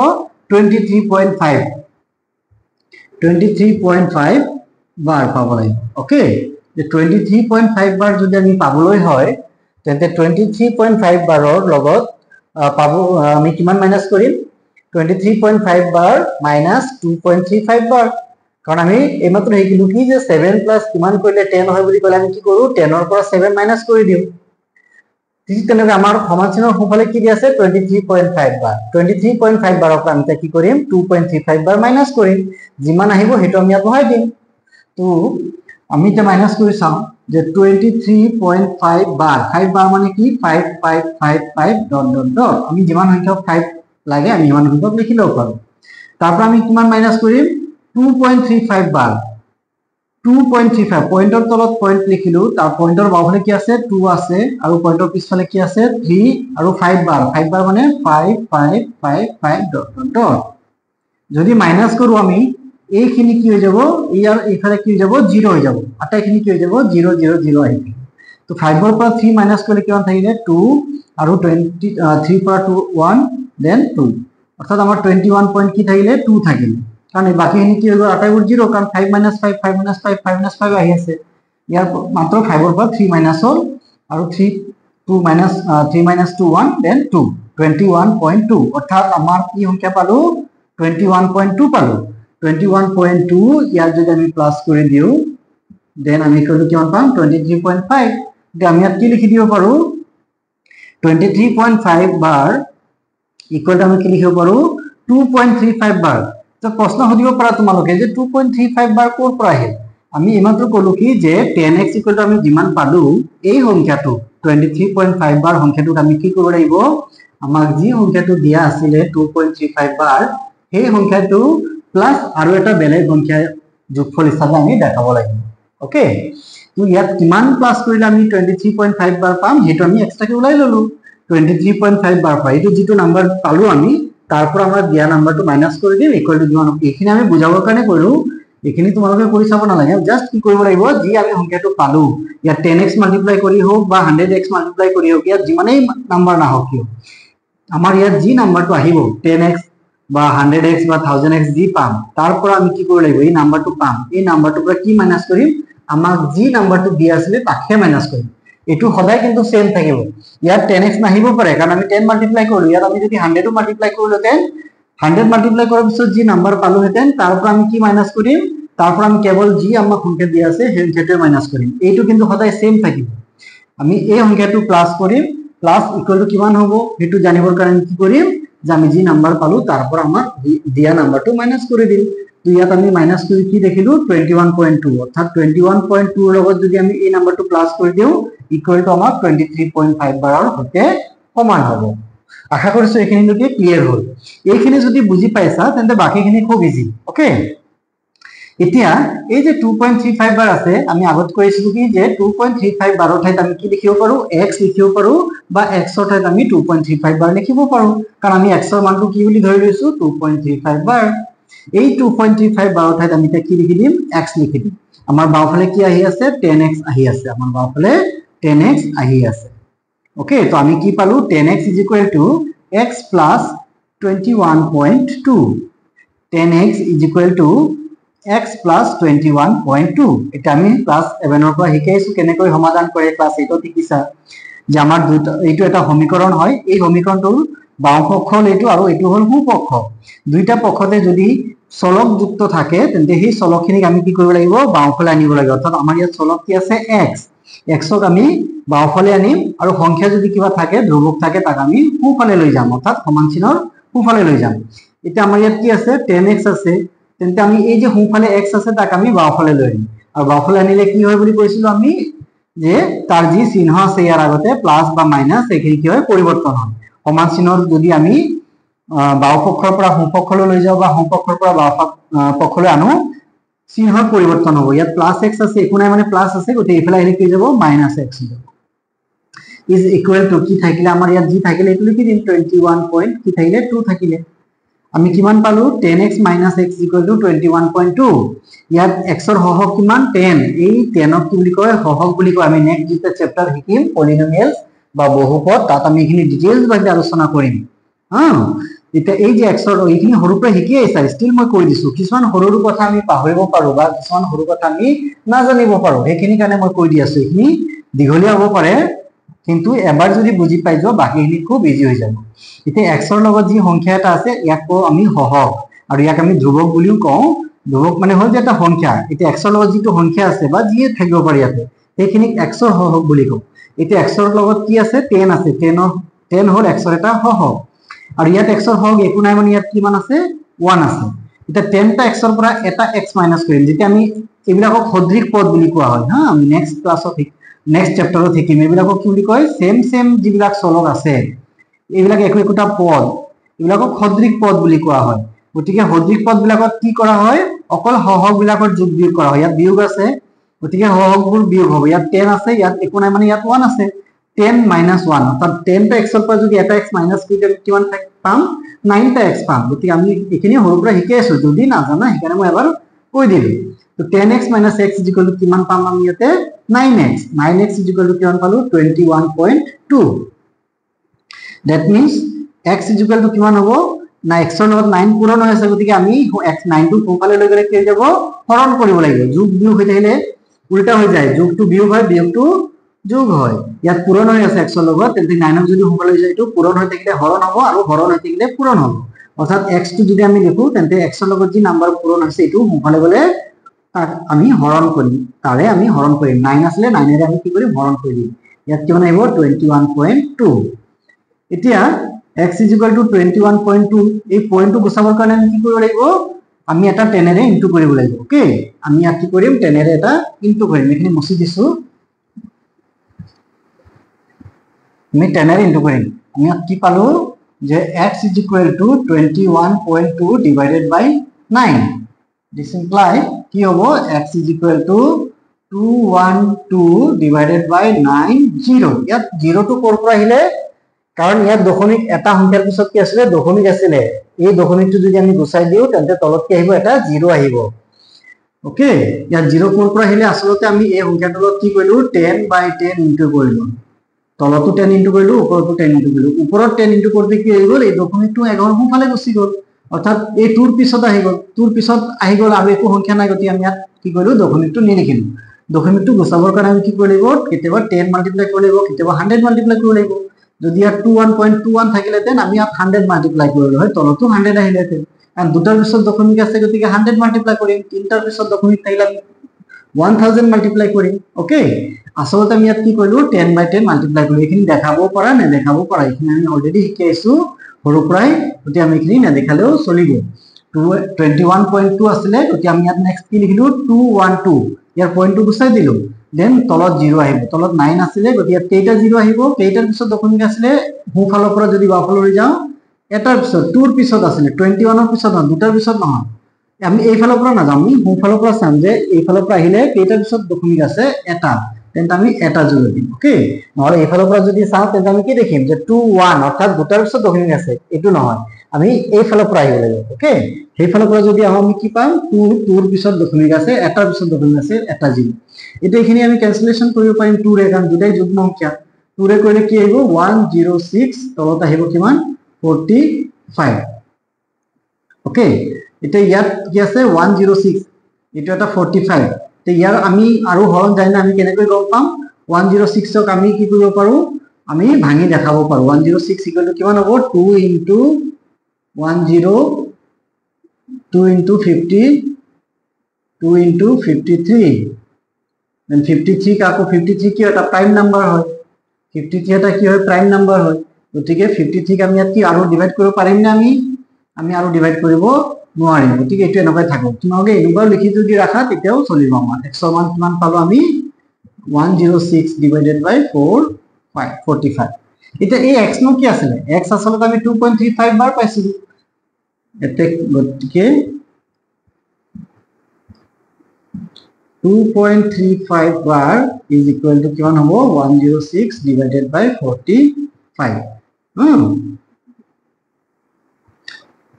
23.5 বার পাব লাগিব ওকে যে 23.5 বার যদি আমি পাবলৈ হয় তেন্তে 23.5 বাৰৰ লগত পাব আমি কিমান মাইনাস কৰিম 23.5 বাৰ মাইনাস 2.35 বাৰ কাৰণ আমি এইমাত্ৰ শিকিলো কি যে 7 প্লাস কিমান কৰিলে 10 হয় বুলি ক'লে আমি কি কৰো 10 ৰ পৰা 7 মাইনাস কৰি দিও ঠিক তেনেকৈ আমাৰ সমানচিনৰ সোঁফালে কি দিয়া আছে 23.5 বাৰ 23.5 বাৰৰ পৰা আমি কি কৰিম 2.35 বাৰ মাইনাস কৰিম যিমান আহিব হেতু আমি ইয়াত বহাই দিম তো আমি এটা মাইনাস কৰি চাও যে 23.5 বার 5 বার মানে কি 5555 ডট ডট ডট আমি যিমান সংখ্যক 5 লাগে আমি ইমান সংখ্যক লিখি লও পাৰো তাৰ পৰা আমি কিমান মাইনাস কৰিম 2.35 বাৰ 2.35 পয়েন্টৰ তলত পয়েন্ট লিখিলো তাৰ পয়েন্টৰ বাওফালে কি আছে 2 আছে আৰু পয়েন্টৰ পিছফালে কি আছে 3 আৰু 5 বাৰ মানে 5 5 5 5 ডট ডট যদি মাইনাস কৰো আমি এইখিনি কি হৈ যাব ইয়াৰ এইফালে কি হৈ যাব 0 হৈ যাব আটাইখিনি কি হৈ যাব 0 0 0 আহিব তো 5 ৰ পৰা 3 মাইনাস কৰিলে কিমান থাকিলে 2 আৰু 3 পৰা 2 1 দেন 2 অৰ্থাৎ আমাৰ 21 পয়েন্ট কি থাকিলে 2 থাকিলে কাৰণ বাকিখিনি কি হৈ গ'ল আটাইবোৰ 0 কাৰণ 5 - 5 5 - 5 5 - 5 আহি আছে ইয়াৰ মাত্ৰ 5 ৰ পৰা 3 মাইনাস হ'ল আৰু 3 2 minus 3 minus 2 1 then 2 21.2 অর্থাৎ আমার কি সংখ্যা পালো 21.2 পালো 21.2 ইয়ার যদি আমি প্লাস করে দিও দেন আমি কত কিমান পাম 23.5 এটা আমি কি লিখি দিব পাৰো 23.5 বাৰ ইকুয়াল আমি কি লিখিব পাৰো 2.35 বাৰ তো প্ৰশ্ন হদিব পাৰা তোমালোকে যে 2.35 বাৰ কোৰ পৰা আহিল আমি ইমাত্ৰ কলো কি যে 10x ইকুয়াল আমি যিমান পালো এই সংখ্যাটো 23.5 বার সংখ্যাটোক আমি কি কৰিব লাগিব আমাক যি সংখ্যাটো দিয়া আছিল 2.35 বাৰ সেই সংখ্যাটো প্লাস আৰু এটা বেলেগ সংখ্যা যোগফল হিচাপে আমি দেখাব লাগিব ওকে তো ইয়াত কিমান প্লাস কৰিলে আমি 23.5 বাৰ পাম হেতু আমি এক্সট্ৰাকে উলাই ললো 23.5 বার পাই এটো যেটো নাম্বার পালো আমি তারপর আমরা দিয়া নাম্বারটো মাইনাস করে দিম ইকুয়াল টু কিমান এখানে আমি বুজাবৰ কাৰণে কৰো এখিনি তোমালোকে কৰি চাব নালাগে জাস্ট কি কৰিব লাগিব যি আমি সংখ্যাটো পালো ইয়া 10x মাল্টিপ্লাই কৰি হোক বা 100x মাল্টিপ্লাই কৰি হোক ইয়া যিমানেই নাম্বাৰ না হোক কিয় আমাৰ ইয়াত যি নাম্বাৰটো আহিব 10x বা 100x বা 1000x যি পাম তাৰপৰ আমি কি কৰিব লাগিব এই নাম্বাৰটো পাম এই নাম্বাৰটোৰ পৰা কি মাইনাস কৰিম আমাক যি নাম্বাৰটো দিয়া আছিল তাকে মাইনাস কৰিম এটো সদায় কিন্তু সেম থাকিব ইয়াত 10x নাহিব পাৰে কাৰণ আমি 10 মাল্টিপ্লাই কৰিলো ইয়াত আমি যদি 100 ও মাল্টিপ্লাই কৰিলো তেন 100 মাল্টিপ্লাই কৰাৰ পিছত যি নাম্বাৰ পালো হেতেন তাৰপৰ আমি কি মাইনাস কৰিম তারপর আমি কেবল যি আমাক সংখ্যা দিয়া আছে সেই সংখ্যাটো মাইনাস কৰিম এইটো কিন্তু সদায় সেম থাকিব আমি এই সংখ্যাটো প্লাস কৰিম প্লাস ইকুয়াল টু কিমান হ'ব হেতু জানিবৰ কাৰণে কি কৰিম যে আমি যি নাম্বাৰ পালো তাৰপৰ আমাৰ দিয়া নাম্বাৰটো মাইনাস কৰি দিম তো ইয়াত আমি মাইনাস কৰি কি দেখিলো 21.2 অৰ্থাৎ 21.2 ৰ লগত যদি আমি এই নাম্বাৰটো প্লাস কৰি দিও ইকুয়াল টু আমাৰ 23.5 বাৰৰ সৈতে সমান হ'ব আশা কৰিছো এইখিনিলৈকে ক্লিয়াৰ হ'ল এইখিনি যদি বুজি পাইছা তেন্তে বাকিখিনি খুব ইজি ওকে এতিয়া এই যে 2.35 বার আছে আমি আগত কৈছিলো কি যে 2.35 বাৰৰ ঠাইত আমি কি লিখিব পাৰো x লিখিব পাৰো বা x ৰ ঠাইত আমি 2.35 বাৰ লিখিব পাৰো কাৰণ আমি x ৰ মানটো কি বুলি ধৰি লৈছো 2.35 বাৰ এই 2.35 বাৰৰ ঠাইত আমি কি লিখি দিম x লিখি দিম আমাৰ বাওফালে কি আহি আছে 10x আহি আছে আমাৰ বাওফালে 10x আহি আছে ওকে তো আমি কি পালো 10x x plus 21.2 10x x plus 21.2 এটা আমি ক্লাস 11 ৰ পৰা শিকাইছো কেনেকৈ সমাধান কৰে ক্লাস 8 ত শিকিছা যে আমাৰ দুটা এইটো এটা সমীকৰণ হয় এই সমীকৰণটোৰ বাওঁ পক্ষ হল এইটো আৰু এইটো হল সোঁ পক্ষ দুইটা পক্ষতে যদি চলক যুক্ত থাকে তেন্তে সেই চলকখিনিক আমি কি কৰিব লাগিব বাওঁফালে আনিব লাগিব অৰ্থাৎ আমাৰ ইয়াত চলক কি আছে x ক আমি বাওঁফালে আনিম আৰু সংখ্যা যদি কিবা থাকে ধ্ৰুৱক থাকে তাক আমি সোঁফালে লৈ যাম অৰ্থাৎ সমান চিহ্নৰ সোঁফালে লৈ যাম এতিয়া আমাৰ ইয়াত কি আছে 10x আছে তেন্তে আমি এই যে সোঁফালে x আছে তাক আমি বাওঁফালে লৈ আহিম আৰু বাওঁফালে আনিলে কি হয় বুলি কৈছিলো আমি যে তাৰ যি চিহ্ন আছে ইয়াৰ আগতে প্লাস বা মাইনাস এইখিনি কি হয় পৰিৱৰ্তন হয় সমান চিহ্নৰ যদি আমি বাওঁ পক্ষৰ পৰা সোঁ পক্ষলৈ লৈ যাওঁ বা সোঁ পক্ষৰ পৰা বাওঁ পক্ষলৈ আনো চিহ্নৰ পৰিৱৰ্তন হ'ব ইয়াত প্লাস x আছে একো নাই মানে প্লাস আছে গতে এইফালে আহিলে কি যাব minus x is equal to কি থাকিলে আমাৰ ইয়াত যি থাকিলে এইটো লিখি দিম 21 পইণ্ট কি থাকিলে 2 থাকিলে আমি কিমান পালো 10x - x = 21.2 ইয়াত x ৰ হহক কিমান 10 এই 10 ক কি বুলি কয় হহক বুলি কয় আমি নেক্সট যেটা চেপ্টাৰ শিকিম পলিনোমিয়েলস বা বহুপদ তাত আমি এখিনি ডিটেইলস ভাবে আলোচনা কৰিম এটা এই যে x ৰ এইখিনি সৰু পৰা শিকি আইছা ষ্টিল মই কৈ দিছো কিছুমান সৰুৰ কথা আমি পাহৰিব পাৰো বা কিছুমান সৰু কথা আমি নাজানিব পাৰো সেইখিনি কাৰণে মই কৈ দি আছো এইখিনি দীঘলীয়া হ'ব পাৰে কিন্তু এবাৰ যদি বুজি পাই যাও বাকিখিনি খুব ইজি হৈ যাব এতিয়া x ৰ লগত যি সংখ্যা এটা আছে ইয়াক কও আমি হহক আৰু ইয়াক আমি ধ্ৰুৱক বুলিও কও ধ্ৰুৱক মানে হ'ল যে এটা সংখ্যা এতিয়া x ৰ লগত যিটো সংখ্যা আছে বা যিয়ে থাকিব পাৰি ইয়াতে সেইখিনিক x ৰ হহক বুলি কও এতিয়া x ৰ লগত কি আছে 10 আছে 10 হ'ল x ৰ এটা হহক আৰু ইয়াত x ৰ হহক একো নাই মানে ইয়াত কিমান আছে 1 আছে এটা 10 টা x ৰ পৰা এটা x মাইনাস কৰিম যেতিয়া আমি এইবিলাকক সদৃশ পদ বুলি কোৱা হয় আমি নেক্সট ক্লাছত নেক্সট চেপ্টাৰত শিকিম এইবিলাকক কি বুলি কয় সেম যিবিলাক চলক আছে এইবিলাক একোটা পদ এইবিলাকক সদৃশ পদ বুলি কোৱা হয় গতিকে সদৃশ পদ বিলাকত কি কৰা হয় অকল হহক বিলাকৰ যোগ বিয়োগ কৰা হয়। ইয়াত বিয়োগ আছে গতিকে হহকবোৰ বিয়োগ হ'ব। ইয়াত 10 আছে, ইয়াত একো নাই মানে ইয়াত 1 আছে। 10 minus 1 অর্থাৎ 10 টা x পৰা যদি এটা x মাইনাস কৰিলে কিমান পাম 9 টা x পাম। গতিকে আমি এখিনি সৰুৰ পৰা শিকাই আছো, যদি নাজানা সেইকাৰণে মই এবাৰ কৈ দিলো। তো 10x minus x কিমান পাম আমি ইয়াতে 9x। 9x কিমান পালো 21.2। that means x কিমান হ'ব না x ৰ লগত 9 পূৰণ হৈ আছে, গতিকে আমি x 9 টো সোঁফালে লৈ গ'লে কি হৈ যাব হৰণ কৰিব লাগিব। যোগ বিয়োগ হৈ থাকিলে উল্টা হৈ যায়, যোগটো বিয়োগ হয় বিয়োগটো যোগ হয়। ইয়াত পূৰণ হৈ আছে x ৰ লগত, তেন্তে 9 ক যদি সোঁফালে লৈ যায় এইটো পূৰণ হৈ থাকিলে হৰণ হ'ব আৰু হৰণ হৈ থাকিলে পূৰণ হ'ব। অৰ্থাৎ x টো যদি আমি লিখো তেন্তে x ৰ লগত যি নাম্বাৰ পূৰণ হৈছে এইটো সোঁফালে গ'লে তাক আমি হৰণ কৰিম, তাৰে আমি হৰণ কৰিম। 9 আছিলে 9 এৰে আমি কি কৰিম হৰণ কৰি দিম। ইয়াত কিমান আহিব 21.2। এতিয়া x = 21.2 এই পইণ্টটো গুচাবৰ কাৰণে আমি কি কৰিব লাগিব আমি এটা 10 এৰে ইনটু কৰিব লাগিব। ওকে আমি ইয়াত কি কৰিম 10 এৰে এটা ইনটু কৰিম। এখিনি মুছি দিছো, আমি 10 এৰে ইনটু কৰিম। আমি ইয়াত কি পালো যে x = 21.2 divided by 9। This imply কি হ'ব x = 212 ডিভাইডেড বাই 9 0। ইয়াত 0 টো কৰ পৰা আহিলে কাৰণ ইয়াত দশমিক এটা সংখ্যাৰ পিছত কি আছিল দশমিক আছিল। এই দশমিকটো যদি আমি গুচাই দিও তেন্তে তলত কি আহিব এটা 0 আহিব। ওকে ইয়াত 0 কৰ পৰা আহিলে আসলতে আমি এই সংখ্যাটোৰ লগত কি কৰিলো 10/10 ইনটু কৰিলো। তলতো 10 ইনটু কৰিলো, ওপৰতো 10 ইনটু কৰিলো। ওপৰত 10 ইনটু কৰোতে কি হৈ গ'ল এই দশমিকটো 11 সোঁফালে গুচি গ'ল, অৰ্থাৎ এই টুৰ পিছত আহি গ'ল। টুৰ পিছত আহি গ'ল আৰু একো সংখ্যা নাই, গতিকে আমি ইয়াত কি কৰিলো দশমিকটো নিলিখিলো। দশমিকটো গুচাবৰ কাৰণে আমি কি কৰিব লাগিব কেতিয়াবা 10 মাল্টিপ্লাই কৰিব লাগিব, কেতিয়াবা 100 মাল্টিপ্লাই কৰিব লাগিব। যদি ইয়াত 21.21 থাকিলেতেন আমি ইয়াত 100 মাল্টিপ্লাই কৰিলো হয়, তলতো 100 আহিলেতেন। কাৰণ দুটাৰ পিছত দশমিক আছে গতিকে 100 মাল্টিপ্লাই কৰিম, তিনটাৰ পিছত দশমিক থাকিলে আমি 1000 মাল্টিপ্লাই কৰিম। ওকে আসলতে আমি ইয়াত কি কৰিলো 10/10 মাল্টিপ্লাই কৰিলো। এখিনি দেখাবও পাৰা নেদেখাবও পাৰা, এখিনি আমি অলৰেডি শিকাইছো সৰু পৰাই, গতিকে আমি এখিনি নেদেখালেও চলিব। 21.2 আছিলে, গতিকে আমি ইয়াত নেক্সট কি লিখিলো 212। ইয়াৰ পইণ্টটো গুচাই দিলো, দেন তলত 0 আহিব। তলত 9 আছিলে গতিকে ইয়াত কেইটা 0 আহিব, কেইটাৰ পিছত দশমিক আছিলে সোঁফালৰ পৰা যদি বাওঁফাললৈ যাওঁ এটাৰ পিছত, 2ৰ পিছত আছিলে 21ৰ পিছত নহয়, দুটাৰ পিছত নহয়। আমি এইফালৰ পৰা নাযাম, আমি সোঁফালৰ পৰা চাম যে এইফালৰ পৰা আহিলে কেইটাৰ পিছত দশমিক আছে এটা, তেন্তে আমি এটা জোৰ দিম। ওকে নহলে এইফালৰ পৰা যদি চাওঁ তেন্তে আমি কি দেখিম যে 21 অৰ্থাৎ দুটাৰ পিছত দশমিক আছে, এইটো নহয়, আমি এইফালৰ পৰা আহিব লাগিব। ওকে সেইফালৰ পৰা যদি আহো আমি কি পাম 2ৰ পিছত দশমিক আছে, এটাৰ পিছত দশমিক আছে, এটা 0। এতিয়া এইখিনি আমি ক্যালকুলেশন কৰিব পাৰিম 2 ৰে, কাৰণ দুটাই যুগ্ম সংখ্যা। 2 ৰে কৰিলে কি আহিব 106, তলত আহিব কিমান 45। ওকে এতিয়া ইয়াত কি আছে 106, এটা এটা 45। তে ইয়াৰ আমি আৰু হৰণ জানিলে আমি কেনেকৈ গম পাম 106ক আমি কি কৰিব পাৰো আমি ভাঙি দেখাব পাৰো। 106 কিমান হ'ব 2 ইনটু 10, 2 ইনটু 50, 2 ইনটু 53। দেন 53 কাকো 53 কি এটা প্ৰাইম নাম্বাৰ হয়, 53 এটা কি হয় প্ৰাইম নাম্বাৰ হয়। গতিকে 53 আমি ইয়াত কি আৰু ডিভাইড কৰিব পাৰিম না আমি আৰু ডিভাইড কৰিব নোৱাৰিম। গতিকে এইটো এনেকৈ থাকক, তোমালোকে এনেকুৱাও লিখি যদি ৰাখা তেতিয়াও চলিব। আমাৰ x ৰ মান কিমান পালো আমি 106 ডিভাইডেড বাই 45। এতিয়া এই x নো কি আছিলে, x আসলে আমি 2.35 বাৰ পাইছিলো। গতিকে 2.35 bar is equal to কিমান হ'ব 106 divided by 45।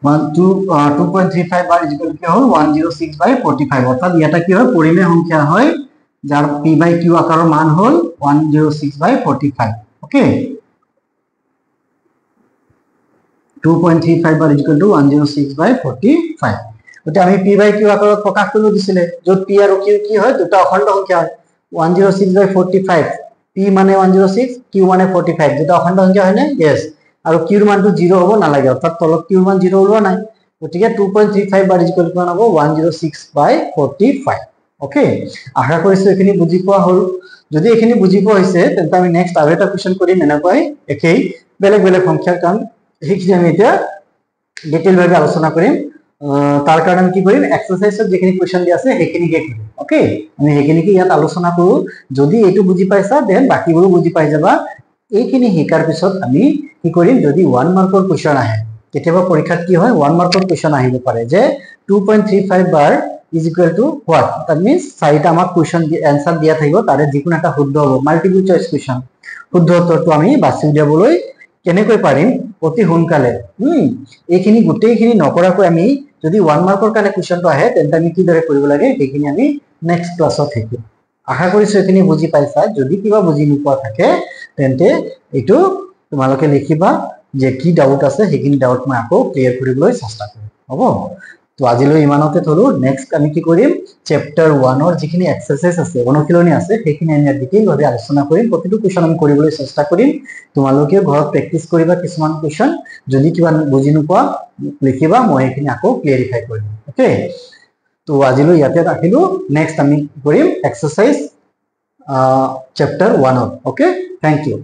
2.35 bar is equal to কি হ'ল 106 by 45। অৰ্থাৎ ইয়াটা কি হয় পৰিমেয় সংখ্যা হয় যাৰ p/q আকাৰৰ মান হ'ল 106 by 45। Okay 2.35 bar is equal to 106 by 45। গতিকে আমি p/q আকাৰত প্ৰকাশ কৰিব দিছিলে, য'ত p আৰু q কি হয় দুটা অখণ্ড সংখ্যা হয়। 106 by 45, p মানে 106, q মানে 45, দুটা অখণ্ড সংখ্যা হয় নে yes। আৰু q ৰ মানটো 0 হ'ব নালাগে, অৰ্থাৎ তলত q ৰ মান 0 ওলোৱা নাই। গতিকে 2.35 bar is equal to কিমান হ'ব 106 by 45। ওকে আশা কৰিছো এখিনি বুজি পোৱা হ'ল। যদি এখিনি বুজি পোৱা হৈছে তেন্তে আমি নেক্সট আৰু এটা কোৱেশ্চন কৰিম এনেকৈ একেই বেলেগ বেলেগ সংখ্যাৰ কাম, সেইখিনি আমি এতিয়া ডিটেইল ভাৱে আলোচনা কৰিম। তাৰ কাৰণে আমি কি কৰিম এক্সাৰসাইজত যেখিনি কোৱেশ্চন দিয়া আছে সেইখিনিকে কৰিম। ওকে আমি সেইখিনিকে ইয়াত আলোচনা কৰো। যদি এইটো বুজি পাইছা দেন বাকিবোৰো বুজি পাই যাবা। এইখিনি শিকাৰ পিছত আমি কি কৰিম, যদি 1 মাৰ্কৰ কোৱেশ্চন আহে, কেতিয়াবা পৰীক্ষাত কি হয় 1 মাৰ্কৰ কোৱেশ্চন আহিব পাৰে যে 2.35 বাৰ is equal to what that means চাৰিটা আমাক কুৱেশ্যন এনসাৰ দিয়া থাকিব তাৰে যিকোনো এটা শুদ্ধ হ'ব মাল্টিপল চইচ কুৱেশ্যন শুদ্ধ উত্তৰটো আমি বাছি উলিয়াবলৈ কেনেকৈ পাৰিম অতি সোনকালে এইখিনি গোটেইখিনি নকৰাকৈ আমি যদি 1 মাৰ্কৰ কাৰণে কুৱেশ্যনটো আহে তেন্তে আমি কিদৰে কৰিব লাগে সেইখিনি আমি নেক্সট ক্লাছত শিকিম আশা কৰিছো এইখিনি বুজি পাইছা যদি কিবা বুজি নোপোৱা থাকে তেন্তে এইটো তোমালোকে লিখিবা যে কি ডাউট আছে সেইখিনি ডাউট মই আকৌ ক্লিয়াৰ কৰিবলৈ চেষ্টা কৰিম হ'ব তো আজিলৈ ইমানতে থলো নেক্সট আমি কি কৰিম চ্যাপ্টাৰ 1 ৰ যিখিনি এক্সাৰসাইজ আছে অনুশীলনী আছে সেইখিনি আমি ডিটেইলভাৱে আলোচনা কৰিম প্ৰতিটো কুৱেশ্যন আমি কৰিবলৈ চেষ্টা কৰিম তোমালোকে ঘৰত প্ৰেক্টিস কৰিবা কিছুমান কুৱেশ্যন যদি কিবা বুজি নোপোৱা লিখিবা মই এইখিনি আকৌ ক্লিয়াৰিফাই কৰিম ওকে তো আজিলৈ ইয়াতে ৰাখিলো নেক্সট আমি কৰিম exercise chapter 1 okay thank U